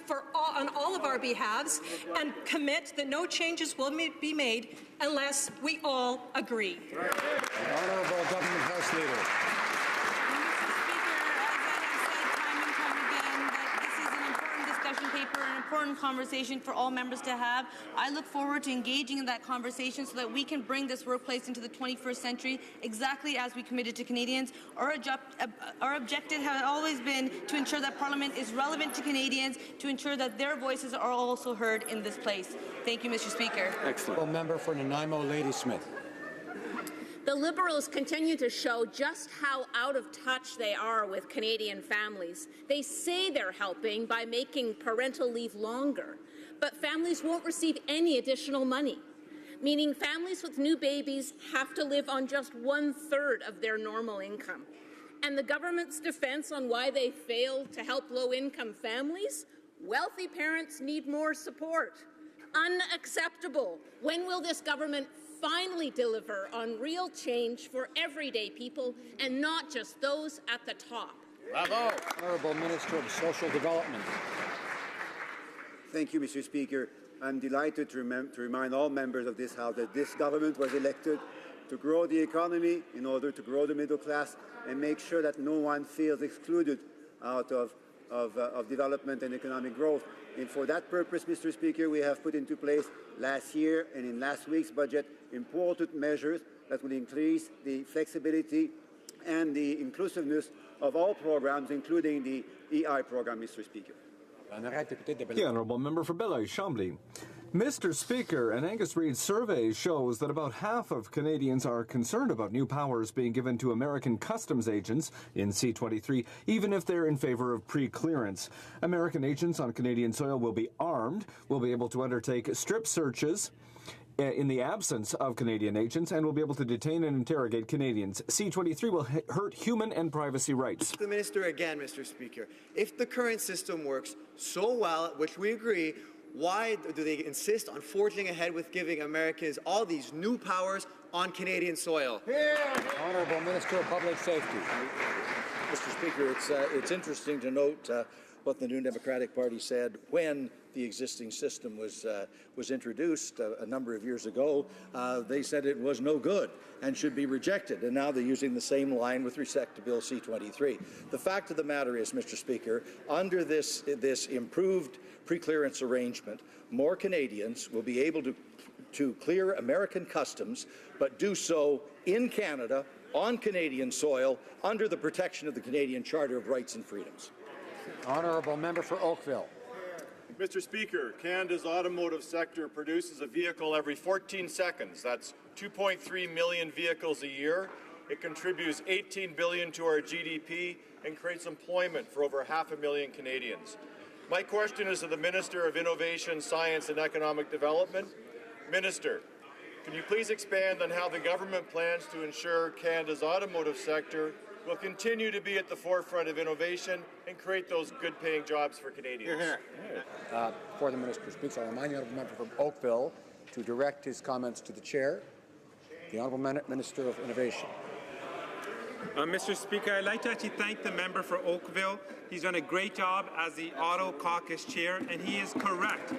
Speaker 11: on all of our behalves and commit that no changes will be made unless we all agree?
Speaker 8: Honourable Government House Leader.
Speaker 10: Paper, an important conversation for all members to have. I look forward to engaging in that conversation so that we can bring this workplace into the 21st century exactly as we committed to Canadians. Our objective has always been to ensure that Parliament is relevant to Canadians, to ensure that their voices are also heard in this place. Thank you, Mr. Speaker.
Speaker 8: Excellent. Member for Nanaimo, Ladysmith.
Speaker 12: The Liberals continue to show just how out of touch they are with Canadian families. They say they're helping by making parental leave longer, but families won't receive any additional money, meaning families with new babies have to live on just 1/3 of their normal income. And the government's defense on why they fail to help low-income families? Wealthy parents need more support. Unacceptable. When will this government finally deliver on real change for everyday people and not just those at the top?
Speaker 8: Bravo. Honourable Minister of Social Development.
Speaker 13: Thank you, Mr. Speaker. I'm delighted to remind all members of this House that this government was elected
Speaker 2: to grow the economy, in order to grow the middle class, and make sure that no one feels excluded out of development and economic growth. And for that purpose, Mr. Speaker, we have put into place last year and in last week's budget important measures that will increase the flexibility and the inclusiveness of all programs, including the EI program, Mr. Speaker.
Speaker 13: The honourable member for Belleuil-Chambly. Mr. Speaker, an Angus Reid survey shows that about half of Canadians are concerned about new powers being given to American customs agents in C-23, even if they're in favour of pre-clearance. American agents on Canadian soil will be armed, will be able to undertake strip searches in the absence of Canadian agents, and will be able to detain and interrogate Canadians. C-23 will hurt human and privacy rights.
Speaker 14: The Minister again, Mr. Speaker. If the current system works so well, which we agree, why do they insist on forging ahead with giving Americans all these new powers on Canadian soil?
Speaker 8: Honourable Minister of Public Safety.
Speaker 24: Mr. Speaker, it's interesting to note what the New Democratic Party said when the existing system was introduced a number of years ago. They said it was no good and should be rejected, and now they're using the same line with respect to Bill C-23. The fact of the matter is, Mr. Speaker, under this improved pre-clearance arrangement, more Canadians will be able to clear American customs, but do so in Canada, on Canadian soil, under the protection of the Canadian Charter of Rights and Freedoms.
Speaker 8: Honourable member for Oakville.
Speaker 15: Mr. Speaker, Canada's automotive sector produces a vehicle every 14 seconds. That's 2.3 million vehicles a year. It contributes $18 billion to our GDP and creates employment for over 500,000 Canadians. My question is to the Minister of Innovation, Science and Economic Development. Minister, can you please expand on how the government plans to ensure Canada's automotive sector will continue to be at the forefront of innovation and create those good-paying jobs for Canadians?
Speaker 8: Before the Minister speaks, I remind the honourable member from Oakville to direct his comments to the Chair, the Honourable Minister of Innovation.
Speaker 9: Mr. Speaker, I'd like to actually thank the member for Oakville. He's done a great job as the Auto Caucus Chair, and he is correct.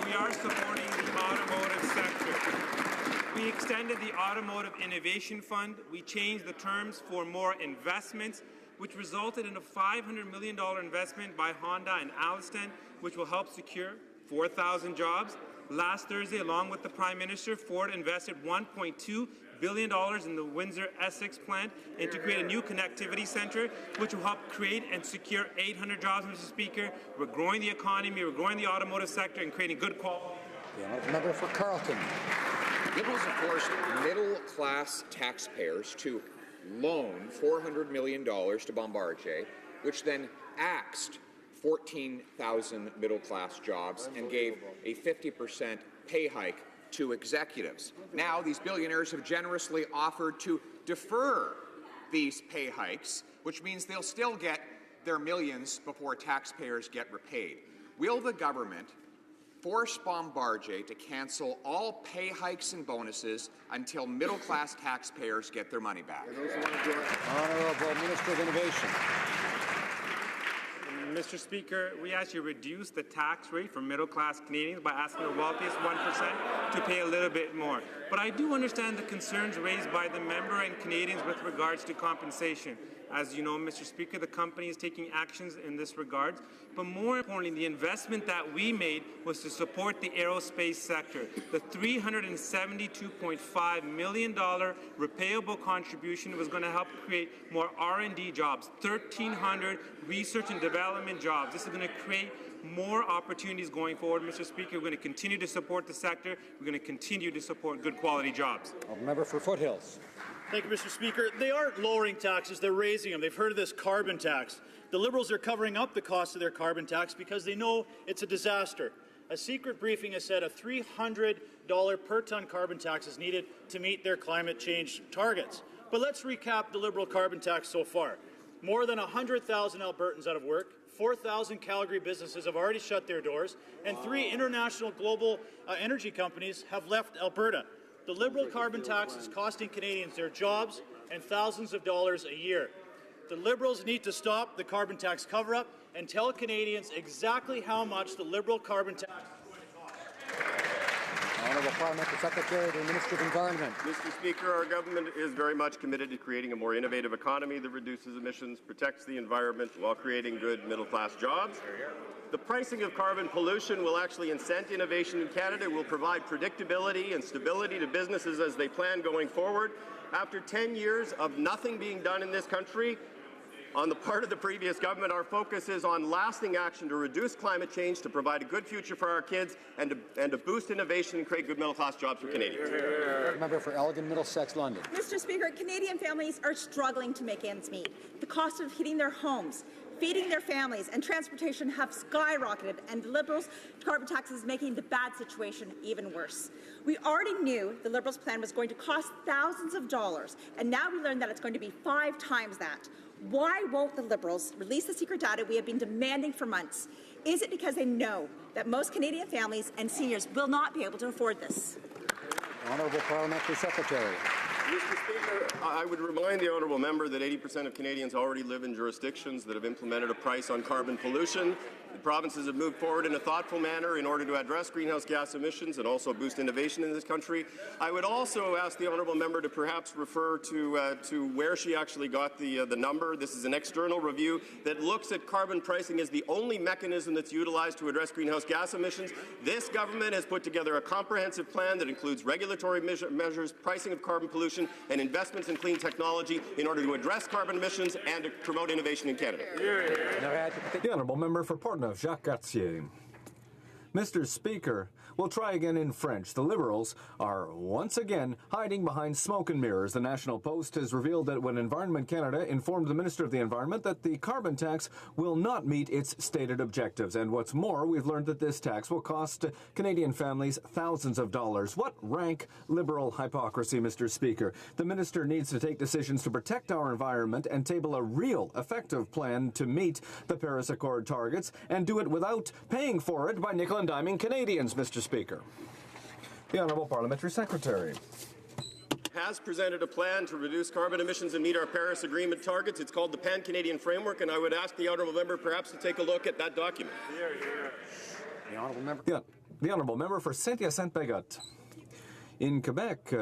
Speaker 9: We are supporting the automotive sector. We extended the Automotive Innovation Fund. We changed the terms for more investments, which resulted in a $500 million investment by Honda and Alliston, which will help secure 4,000 jobs. Last Thursday, along with the Prime Minister, Ford invested $1.2 billion in the Windsor Essex plant and to create a new connectivity centre, which will help create and secure 800 jobs, Mr. Speaker. We're growing the economy, we're growing the automotive sector and creating good quality.
Speaker 8: The honourable member for Carleton.
Speaker 16: Liberals have forced middle-class taxpayers to loan $400 million to Bombardier, which then axed 14,000 middle-class jobs and gave a 50% pay hike to executives. Now, these billionaires have generously offered to defer these pay hikes, which means they'll still get their millions before taxpayers get repaid. Will the government force Bombardier to cancel all pay hikes and bonuses until middle-class taxpayers get their money back?
Speaker 8: Honourable Minister of Innovation.
Speaker 9: Mr. Speaker, we actually reduced the tax rate for middle-class Canadians by asking the wealthiest 1% to pay a little bit more. But I do understand the concerns raised by the member and Canadians with regards to compensation. As you know, Mr. Speaker, the company is taking actions in this regard. But more importantly, the investment that we made was to support the aerospace sector. The $372.5 million repayable contribution was going to help create more R&D jobs, 1,300 research and development jobs. This is going to create more opportunities going forward, Mr. Speaker. We're going to continue to support the sector. We're going to continue to support good quality jobs.
Speaker 8: Member for Foothills.
Speaker 26: Thank you, Mr. Speaker. They aren't lowering taxes, they're raising them. They've heard of this carbon tax. The Liberals are covering up the cost of their carbon tax because they know it's a disaster. A secret briefing has said a $300 per ton carbon tax is needed to meet their climate change targets. But let's recap the Liberal carbon tax so far. More than 100,000 Albertans out of work, 4,000 Calgary businesses have already shut their doors, and 3 international global energy companies have left Alberta. The Liberal carbon tax is costing Canadians their jobs and thousands of dollars a year. The Liberals need to stop the carbon tax cover-up and tell Canadians exactly how much the Liberal carbon tax is going to cost.
Speaker 8: Honourable Parliamentary Secretary to the Minister of Environment.
Speaker 1: Mr. Speaker, our government is very much committed to creating a more innovative economy that reduces emissions, protects the environment while creating good middle-class jobs. The pricing of carbon pollution will actually incent innovation in Canada. It will provide predictability and stability to businesses as they plan going forward. After 10 years of nothing being done in this country, on the part of the previous government, our focus is on lasting action to reduce climate change, to provide a good future for our kids, and to boost innovation and create good middle-class jobs for Canadians.
Speaker 8: Member for Elgin, Middlesex, London.
Speaker 3: Mr. Speaker, Canadian families are struggling to make ends meet. The cost of heating their homes, feeding their families, and transportation have skyrocketed, and the Liberals' carbon tax is making the bad situation even worse. We already knew the Liberals' plan was going to cost thousands of dollars, and now we learn that it's going to be 5 times that. Why won't the Liberals release the secret data we have been demanding for months? Is it because they know that most Canadian families and seniors will not be able to afford this?
Speaker 8: Honourable Parliamentary Secretary.
Speaker 1: Mr. Speaker, I would remind the honourable member that 80% of Canadians already live in jurisdictions that have implemented a price on carbon pollution. The provinces have moved forward in a thoughtful manner in order to address greenhouse gas emissions and also boost innovation in this country. I would also ask the honourable member to perhaps refer to where she actually got the number. This is an external review that looks at carbon pricing as the only mechanism that's utilized to address greenhouse gas emissions. This government has put together a comprehensive plan that includes regulatory measures, pricing of carbon pollution, and investments in clean technology in order to address carbon emissions and to promote innovation in Canada.
Speaker 13: The honourable member for Portneuf, Jacques Cartier. Mr. Speaker, we'll try again in French. The Liberals are once again hiding behind smoke and mirrors. The National Post has revealed that when Environment Canada informed the Minister of the Environment that the carbon tax will not meet its stated objectives. And what's more, we've learned that this tax will cost Canadian families thousands of dollars. What rank Liberal hypocrisy, Mr. Speaker? The Minister needs to take decisions to protect our environment and table a real, effective plan to meet the Paris Accord targets and do it without paying for it by nickel and diming Canadians, Mr. Speaker. The Honourable Parliamentary Secretary.
Speaker 1: Has presented a plan to reduce carbon emissions and meet our Paris Agreement targets. It's called the Pan-Canadian Framework, and I would ask the honourable member perhaps to take a look at that document.
Speaker 8: The honourable member.
Speaker 13: The honourable member for Saint-Hyacinthe-Bagotte. In Quebec,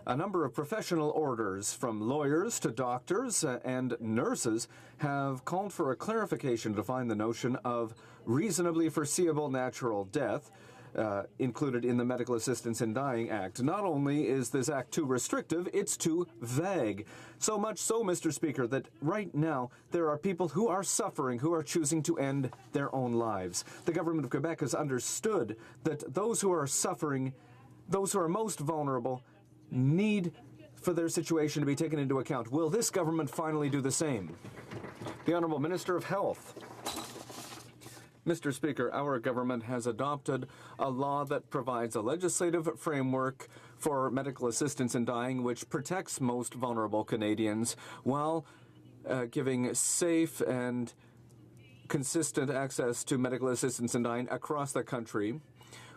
Speaker 13: a number of professional orders, from lawyers to doctors and nurses, have called for a clarification to define the notion of reasonably foreseeable natural death included in the Medical Assistance in Dying Act. Not only is this act too restrictive, it's too vague. So much so, Mr. Speaker, that right now there are people who are suffering, who are choosing to end their own lives. The government of Quebec has understood that those who are suffering, those who are most vulnerable, need for their situation to be taken into account. Will this government finally do the same? The Honourable Minister of Health. Mr. Speaker, our government has adopted a law that provides a legislative framework for medical assistance in dying which protects most vulnerable Canadians while giving safe and consistent access to medical assistance in dying across the country.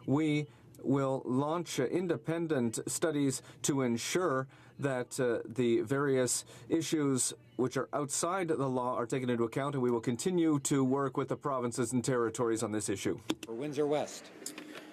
Speaker 13: We will launch independent studies to ensure that the various issues which are outside the law are taken into account, and we will continue to work with the provinces and territories on this issue.
Speaker 8: For Windsor West.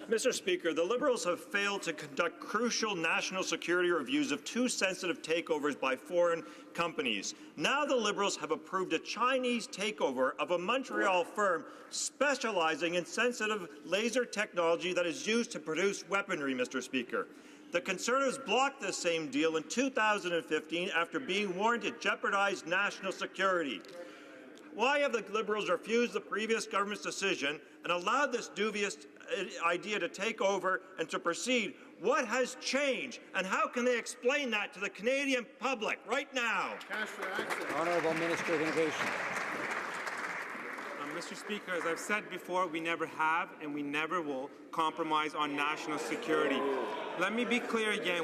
Speaker 17: Mr. Speaker, the Liberals have failed to conduct crucial national security reviews of 2 sensitive takeovers by foreign companies. Now the Liberals have approved a Chinese takeover of a Montreal firm specializing in sensitive laser technology that is used to produce weaponry, Mr. Speaker. The Conservatives blocked this same deal in 2015 after being warned it jeopardized national security. Why have the Liberals refused the previous government's decision and allowed this dubious idea to take over and to proceed? What has changed, and how can they explain that to the Canadian public right now?
Speaker 8: Honourable Minister of Innovation.
Speaker 9: Mr. Speaker, as I've said before, we never have and we never will compromise on national security. Let me be clear again,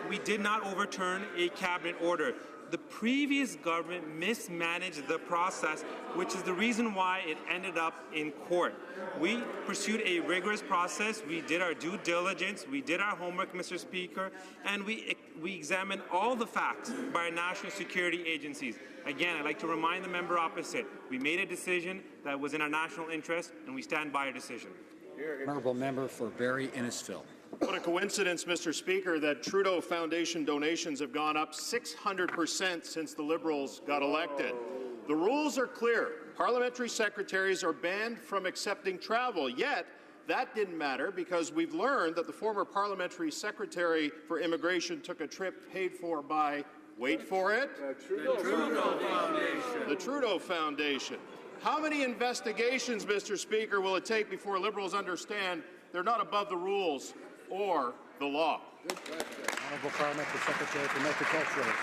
Speaker 9: we did not overturn a cabinet order. The previous government mismanaged the process, which is the reason why it ended up in court. We pursued a rigorous process. We did our due diligence. We did our homework, Mr. Speaker, and we examined all the facts by our national security agencies. Again, I'd like to remind the member opposite, we made a decision that was in our national interest, and we stand by our decision.
Speaker 8: Honourable member for Barrie Innisfil.
Speaker 15: What a coincidence, Mr. Speaker, that Trudeau Foundation donations have gone up 600% since the Liberals got elected. The rules are clear. Parliamentary secretaries are banned from accepting travel, yet that didn't matter because we've learned that the former Parliamentary Secretary for Immigration took a trip paid for by, wait for it, the Trudeau Foundation. The Trudeau Foundation. How many investigations, Mr. Speaker, will it take before Liberals understand they're not above the rules or the law?
Speaker 8: Honourable Parliamentary Secretary for Multiculturalism.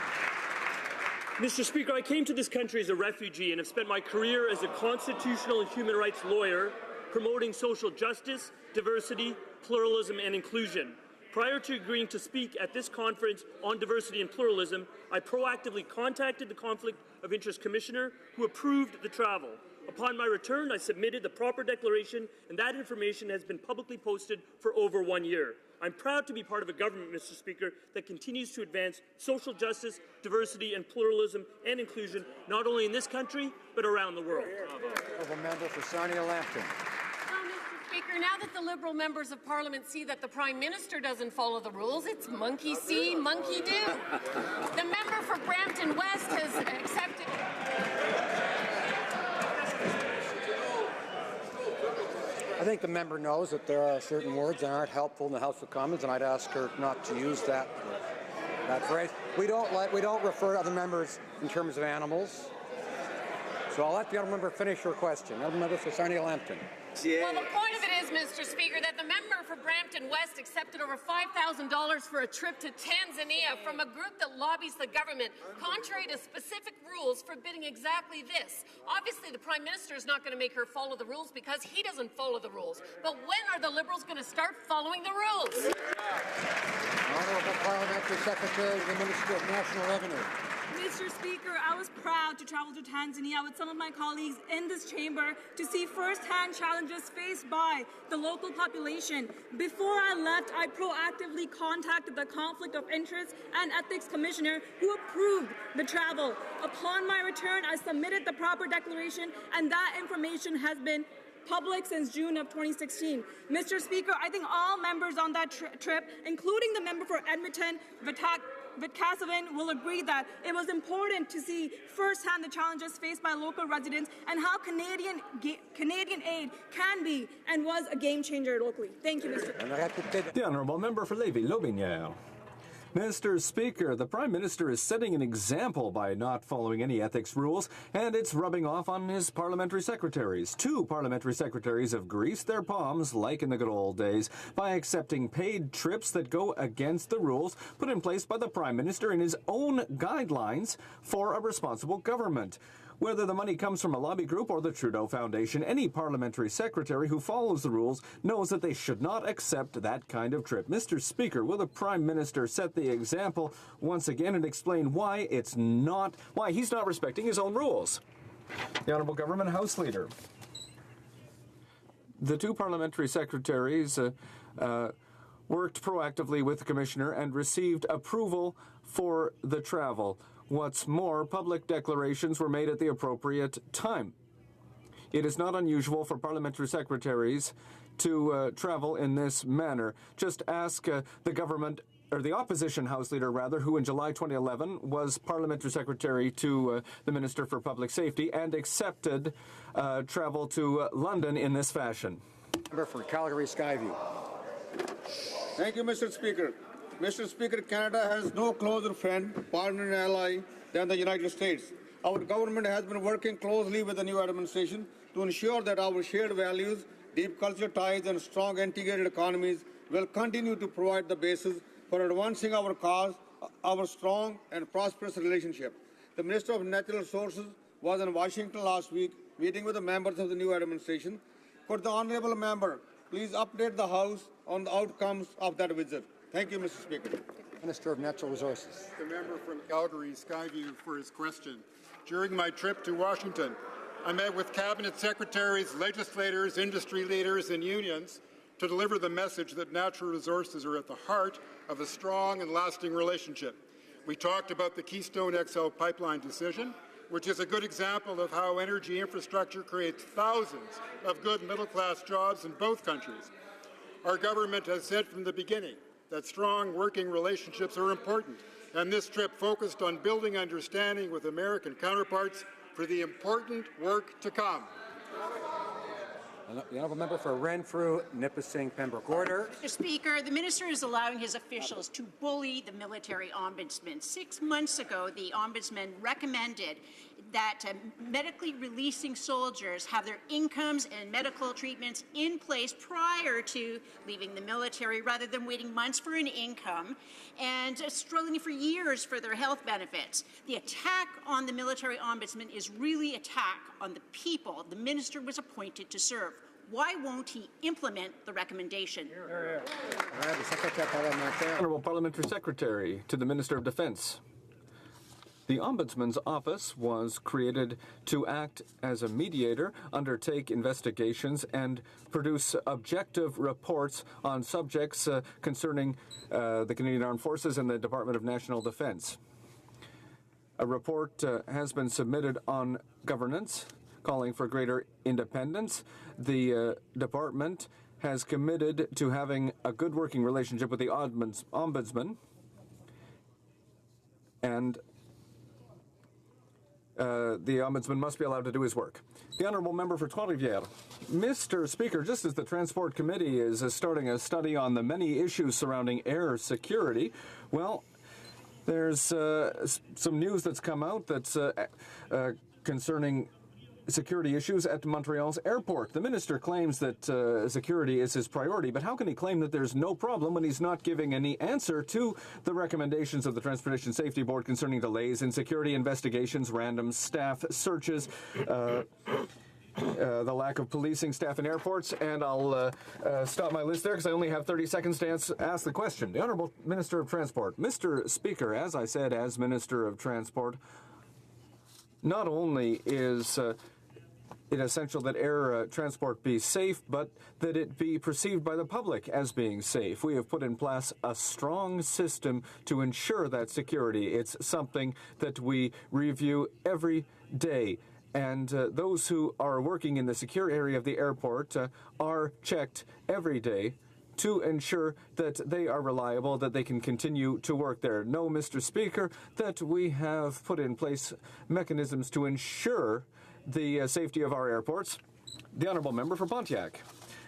Speaker 4: Mr. Speaker, I came to this country as a refugee and have spent my career as a constitutional and human rights lawyer promoting social justice, diversity, pluralism and inclusion. Prior to agreeing to speak at this conference on diversity and pluralism, I proactively contacted the Conflict of Interest Commissioner, who approved the travel. Upon my return, I submitted the proper declaration, and that information has been publicly posted for over 1 year. I'm proud to be part of a government, Mr. Speaker, that continues to advance social justice, diversity and pluralism and inclusion, not only in this country, but around the world.
Speaker 8: Honourable Member for Sarnia-Lambton.
Speaker 5: Mr. Speaker, now that the Liberal members of Parliament see that the Prime Minister doesn't follow the rules, it's monkey see, monkey do. The member for Brampton West has accepted...
Speaker 8: I think the member knows that there are certain words that aren't helpful in the House of Commons, and I'd ask her not to use that phrase. We don't refer to other members in terms of animals. So I'll let the honourable member finish her question. Honourable member for Sarnia-Lambton.
Speaker 5: Well, the point of it is, Mr. Speaker, that the member for Brampton West accepted over $5,000 for a trip to Tanzania from a group that lobbies the government, contrary to specific rules forbidding exactly this. Obviously, the Prime Minister is not going to make her follow the rules because he doesn't follow the rules. But when are the Liberals going to start following the rules?
Speaker 8: Honourable Parliamentary Secretary to the Minister of National Revenue.
Speaker 18: Mr. Speaker, I was proud to travel to Tanzania with some of my colleagues in this chamber to see first-hand challenges faced by the local population. Before I left, I proactively contacted the Conflict of Interest and Ethics Commissioner, who approved the travel. Upon my return, I submitted the proper declaration, and that information has been public since June of 2016. Mr. Speaker, I think all members on that trip, including the member for Edmonton, Vitkasavan, will agree that it was important to see firsthand the challenges faced by local residents and how Canadian aid can be and was a game changer locally. Thank you, Mr.
Speaker 13: The Honourable Member for Lévis-Lotbinière. Mr. Speaker, the Prime Minister is setting an example by not following any ethics rules, and it's rubbing off on his parliamentary secretaries. 2 parliamentary secretaries have greased their palms, like in the good old days, by accepting paid trips that go against the rules put in place by the Prime Minister in his own guidelines for a responsible government. Whether the money comes from a lobby group or the Trudeau Foundation, any parliamentary secretary who follows the rules knows that they should not accept that kind of trip. Mr. Speaker, will the Prime Minister set the example once again and explain why he's not respecting his own rules? The Honourable Government House Leader. The 2 parliamentary secretaries worked proactively with the Commissioner and received approval for the travel. What's more, public declarations were made at the appropriate time. It is not unusual for parliamentary secretaries to travel in this manner. Just ask the government, or the opposition House Leader, rather, who in July 2011 was parliamentary secretary to the Minister for Public Safety and accepted travel to London in this fashion.
Speaker 8: Member for Calgary-Skyview.
Speaker 19: Thank you, Mr. Speaker. Mr. Speaker, Canada has no closer friend, partner and ally than the United States. Our government has been working closely with the new administration to ensure that our shared values, deep cultural ties and strong integrated economies will continue to provide the basis for advancing our cause, our strong and prosperous relationship. The Minister of Natural Resources was in Washington last week meeting with the members of the new administration. Could the honourable member please update the House on the outcomes of that visit? Thank you, Mr. Speaker.
Speaker 8: Minister of Natural Resources.
Speaker 22: The member from Calgary-Skyview for his question. During my trip to Washington, I met with cabinet secretaries, legislators, industry leaders and unions to deliver the message that natural resources are at the heart of a strong and lasting relationship. We talked about the Keystone XL pipeline decision, which is a good example of how energy infrastructure creates thousands of good middle-class jobs in both countries. Our government has said from the beginning that strong working relationships are important, and this trip focused on building understanding with American counterparts for the important work to come.
Speaker 8: The honourable member for Renfrew, Nipissing, Pembroke. Order.
Speaker 6: Mr. Speaker, the minister is allowing his officials to bully the military ombudsman. 6 months ago, the ombudsman recommended that medically releasing soldiers have their incomes and medical treatments in place prior to leaving the military rather than waiting months for an income and struggling for years for their health benefits. The attack on the military ombudsman is really an attack on the people the minister was appointed to serve. Why won't he implement the recommendation?
Speaker 13: Honourable Parliamentary Secretary to the Minister of Defence. The Ombudsman's Office was created to act as a mediator, undertake investigations, and produce objective reports on subjects concerning the Canadian Armed Forces and the Department of National Defence. A report has been submitted on governance, calling for greater independence. The department has committed to having a good working relationship with the Ombudsman, and the Ombudsman must be allowed to do his work. The Honourable Member for Trois-Rivières. Mr. Speaker, just as the Transport Committee is starting a study on the many issues surrounding air security, well, there's some news that's come out that's concerning security issues at Montreal's airport. The minister claims that security is his priority, but how can he claim that there's no problem when he's not giving any answer to the recommendations of the Transportation Safety Board concerning delays in security investigations, random staff searches, the lack of policing staff in airports, and I'll stop my list there because I only have 30 seconds to ask the question. The Honourable Minister of Transport. Mr. Speaker, as I said, as Minister of Transport, not only is it essential that air transport be safe, but that it be perceived by the public as being safe. We have put in place a strong system to ensure that security. It's something that we review every day. And those who are working in the secure area of the airport are checked every day to ensure that they are reliable, that they can continue to work there. No, Mr. Speaker, that we have put in place mechanisms to ensure the safety of our airports. The Honourable Member for Pontiac.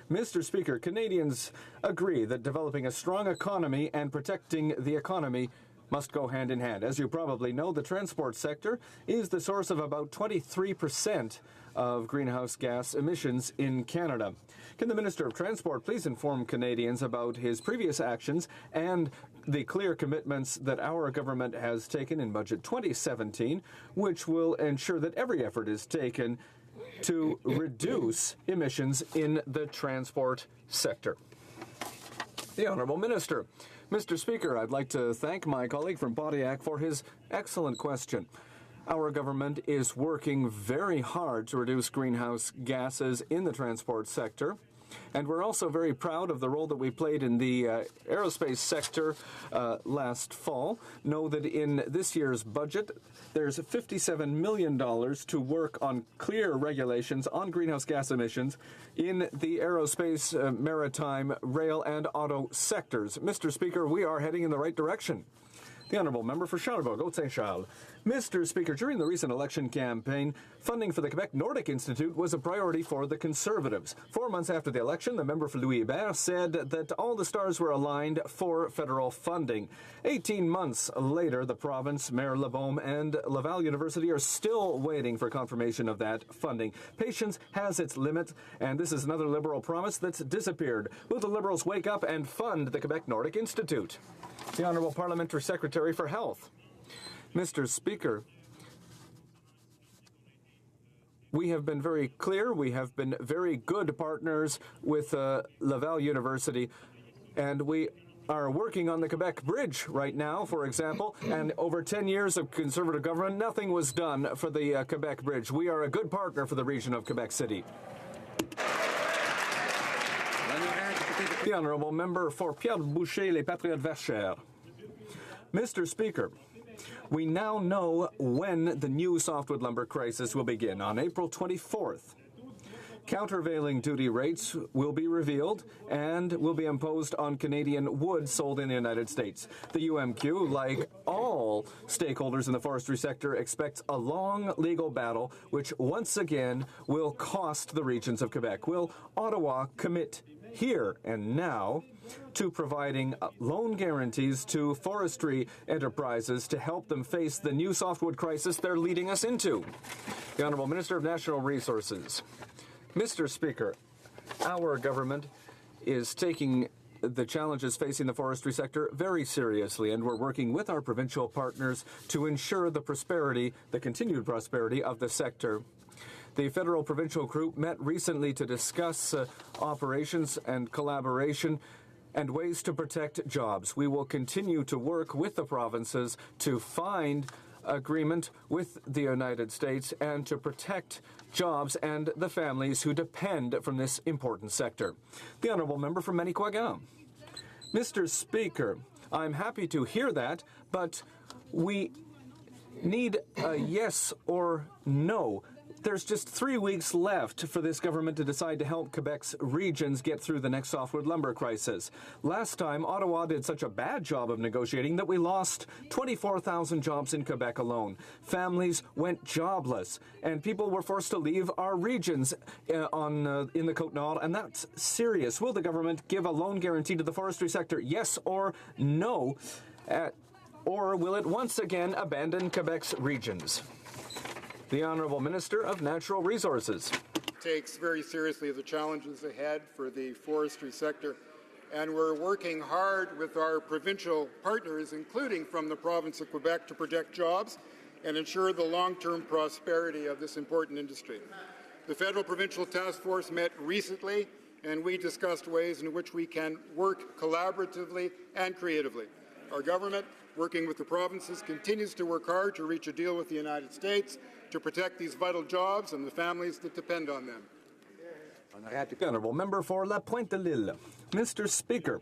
Speaker 13: Mr. Speaker, Canadians agree that developing a strong economy and protecting the economy must go hand in hand. As you probably know, the transport sector is the source of about 23% of greenhouse gas emissions in Canada. Can the Minister of Transport please inform Canadians about his previous actions and the clear commitments that our government has taken in Budget 2017, which will ensure that every effort is taken to reduce emissions in the transport sector? The Honourable Minister. Mr. Speaker, I'd like to thank my colleague from Pontiac for his excellent question. Our government is working very hard to reduce greenhouse gases in the transport sector. And we're also very proud of the role that we played in the aerospace sector last fall. Know that in this year's budget, there's $57 million to work on clear regulations on greenhouse gas emissions in the aerospace, maritime, rail, and auto sectors. Mr. Speaker, we are heading in the right direction. The Honourable Member for Charlebourg, Haute-Saint-Charles. Mr. Speaker, during the recent election campaign, funding for the Quebec Nordic Institute was a priority for the Conservatives. 4 months after the election, the member for Louis-Hébert said that all the stars were aligned for federal funding. 18 months later, the province, Mayor Lebaume, and Laval University are still waiting for confirmation of that funding. Patience has its limits, and this is another Liberal promise that's disappeared. Will the Liberals wake up and fund the Quebec Nordic Institute? The Honourable Parliamentary Secretary for Health. Mr. Speaker, we have been very clear, we have been very good partners with Laval University, and we are working on the Quebec Bridge right now, for example, and over 10 years of Conservative government, nothing was done for the Quebec Bridge. We are a good partner for the region of Quebec City. The Honourable Member for Pierre Boucher, Les Patriotes Verchères. Mr. Speaker, we now know when the new softwood lumber crisis will begin, on April 24th. Countervailing duty rates will be revealed and will be imposed on Canadian wood sold in the United States. The UMQ, like all stakeholders in the forestry sector, expects a long legal battle which once again will cost the regions of Quebec. Will Ottawa commit here and now to providing loan guarantees to forestry enterprises to help them face the new softwood crisis they're leading us into? The Honourable Minister of Natural Resources. Mr. Speaker, our government is taking the challenges facing the forestry sector very seriously, and we're working with our provincial partners to ensure the prosperity, the continued prosperity of the sector. The federal provincial group met recently to discuss operations and collaboration and ways to protect jobs. We will continue to work with the provinces to find agreement with the United States and to protect jobs and the families who depend from this important sector. The Honourable Member from Manicouagan. Mr. Speaker, I'm happy to hear that, but we need a yes or no. There's just 3 weeks left for this government to decide to help Quebec's regions get through the next softwood lumber crisis. Last time, Ottawa did such a bad job of negotiating that we lost 24,000 jobs in Quebec alone. Families went jobless, and people were forced to leave our regions in the Côte-Nord, and that's serious. Will the government give a loan guarantee to the forestry sector, yes or no? Or will it once again abandon Quebec's regions? The Honourable Minister of Natural Resources.
Speaker 22: Takes very seriously the challenges ahead for the forestry sector, and we're working hard with our provincial partners, including from the province of Quebec, to protect jobs and ensure the long-term prosperity of this important industry. The Federal Provincial Task Force met recently, and we discussed ways in which we can work collaboratively and creatively. Our government, working with the provinces, continues to work hard to reach a deal with the United States to protect these vital jobs and the families that depend on them.
Speaker 13: The Honourable Member for La Pointe-de-l'Île. Mr. Speaker,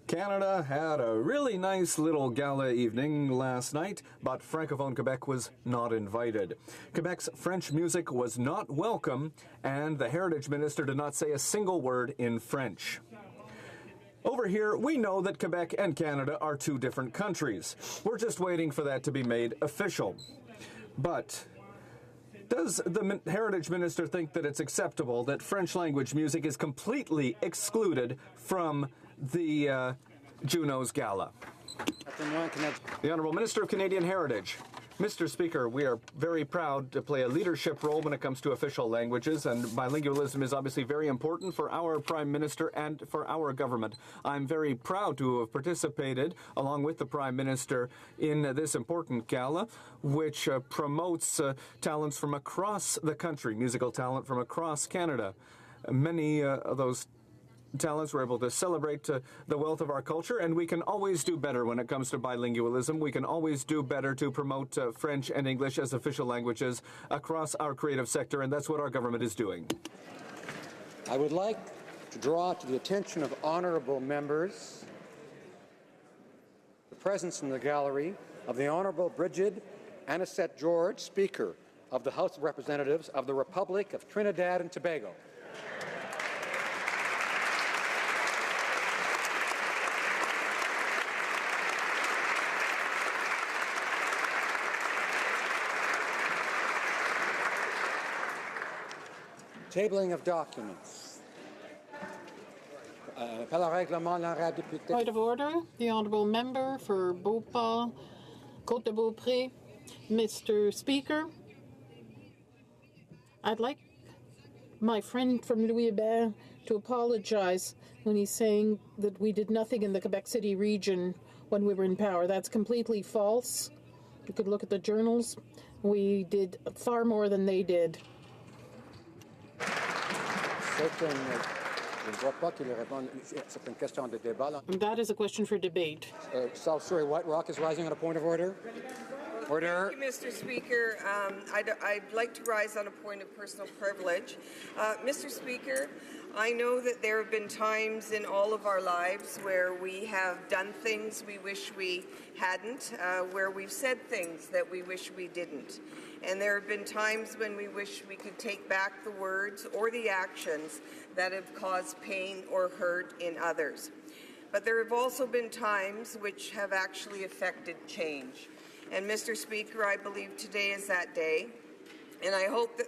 Speaker 13: Canada had a really nice little gala evening last night, but Francophone Quebec was not invited. Quebec's French music was not welcome, and the Heritage Minister did not say a single word in French. Over here, we know that Quebec and Canada are two different countries. We're just waiting for that to be made official. But does the Heritage Minister think that it's acceptable that French language music is completely excluded from the Juno's Gala? The Honourable Minister of Canadian Heritage. Mr. Speaker, we are very proud to play a leadership role when it comes to official languages, and bilingualism is obviously very important for our Prime Minister and for our government. I'm very proud to have participated, along with the Prime Minister, in this important gala, which promotes talents from across the country, musical talent from across Canada. Many of those talents were able to celebrate the wealth of our culture, and we can always do better when it comes to bilingualism. We can always do better to promote French and English as official languages across our creative sector, and that's what our government is doing.
Speaker 8: I would like to draw to the attention of honourable members the presence in the gallery of the Honourable Bridget Anisette George, Speaker of the House of Representatives of the Republic of Trinidad and Tobago. Tabling of documents.
Speaker 7: Point of order. The Honourable Member for Beauport, Côte-de-Beaupré. Mr. Speaker, I'd like my friend from Louis-Hébert to apologize when he's saying that we did nothing in the Quebec City region when we were in power. That's completely false. You could look at the journals. We did far more than they did. That is a question for debate.
Speaker 8: Sorry, White Rock is rising on a point of order. Order.
Speaker 10: Thank you, Mr. Speaker. I'd like to rise on a point of personal privilege. Mr. Speaker, I know that there have been times in all of our lives where we have done things we wish we hadn't, where we've said things that we wish we didn't. And there have been times when we wish we could take back the words or the actions that have caused pain or hurt in others. But there have also been times which have actually affected change. And Mr. Speaker, I believe today is that day. And I hope that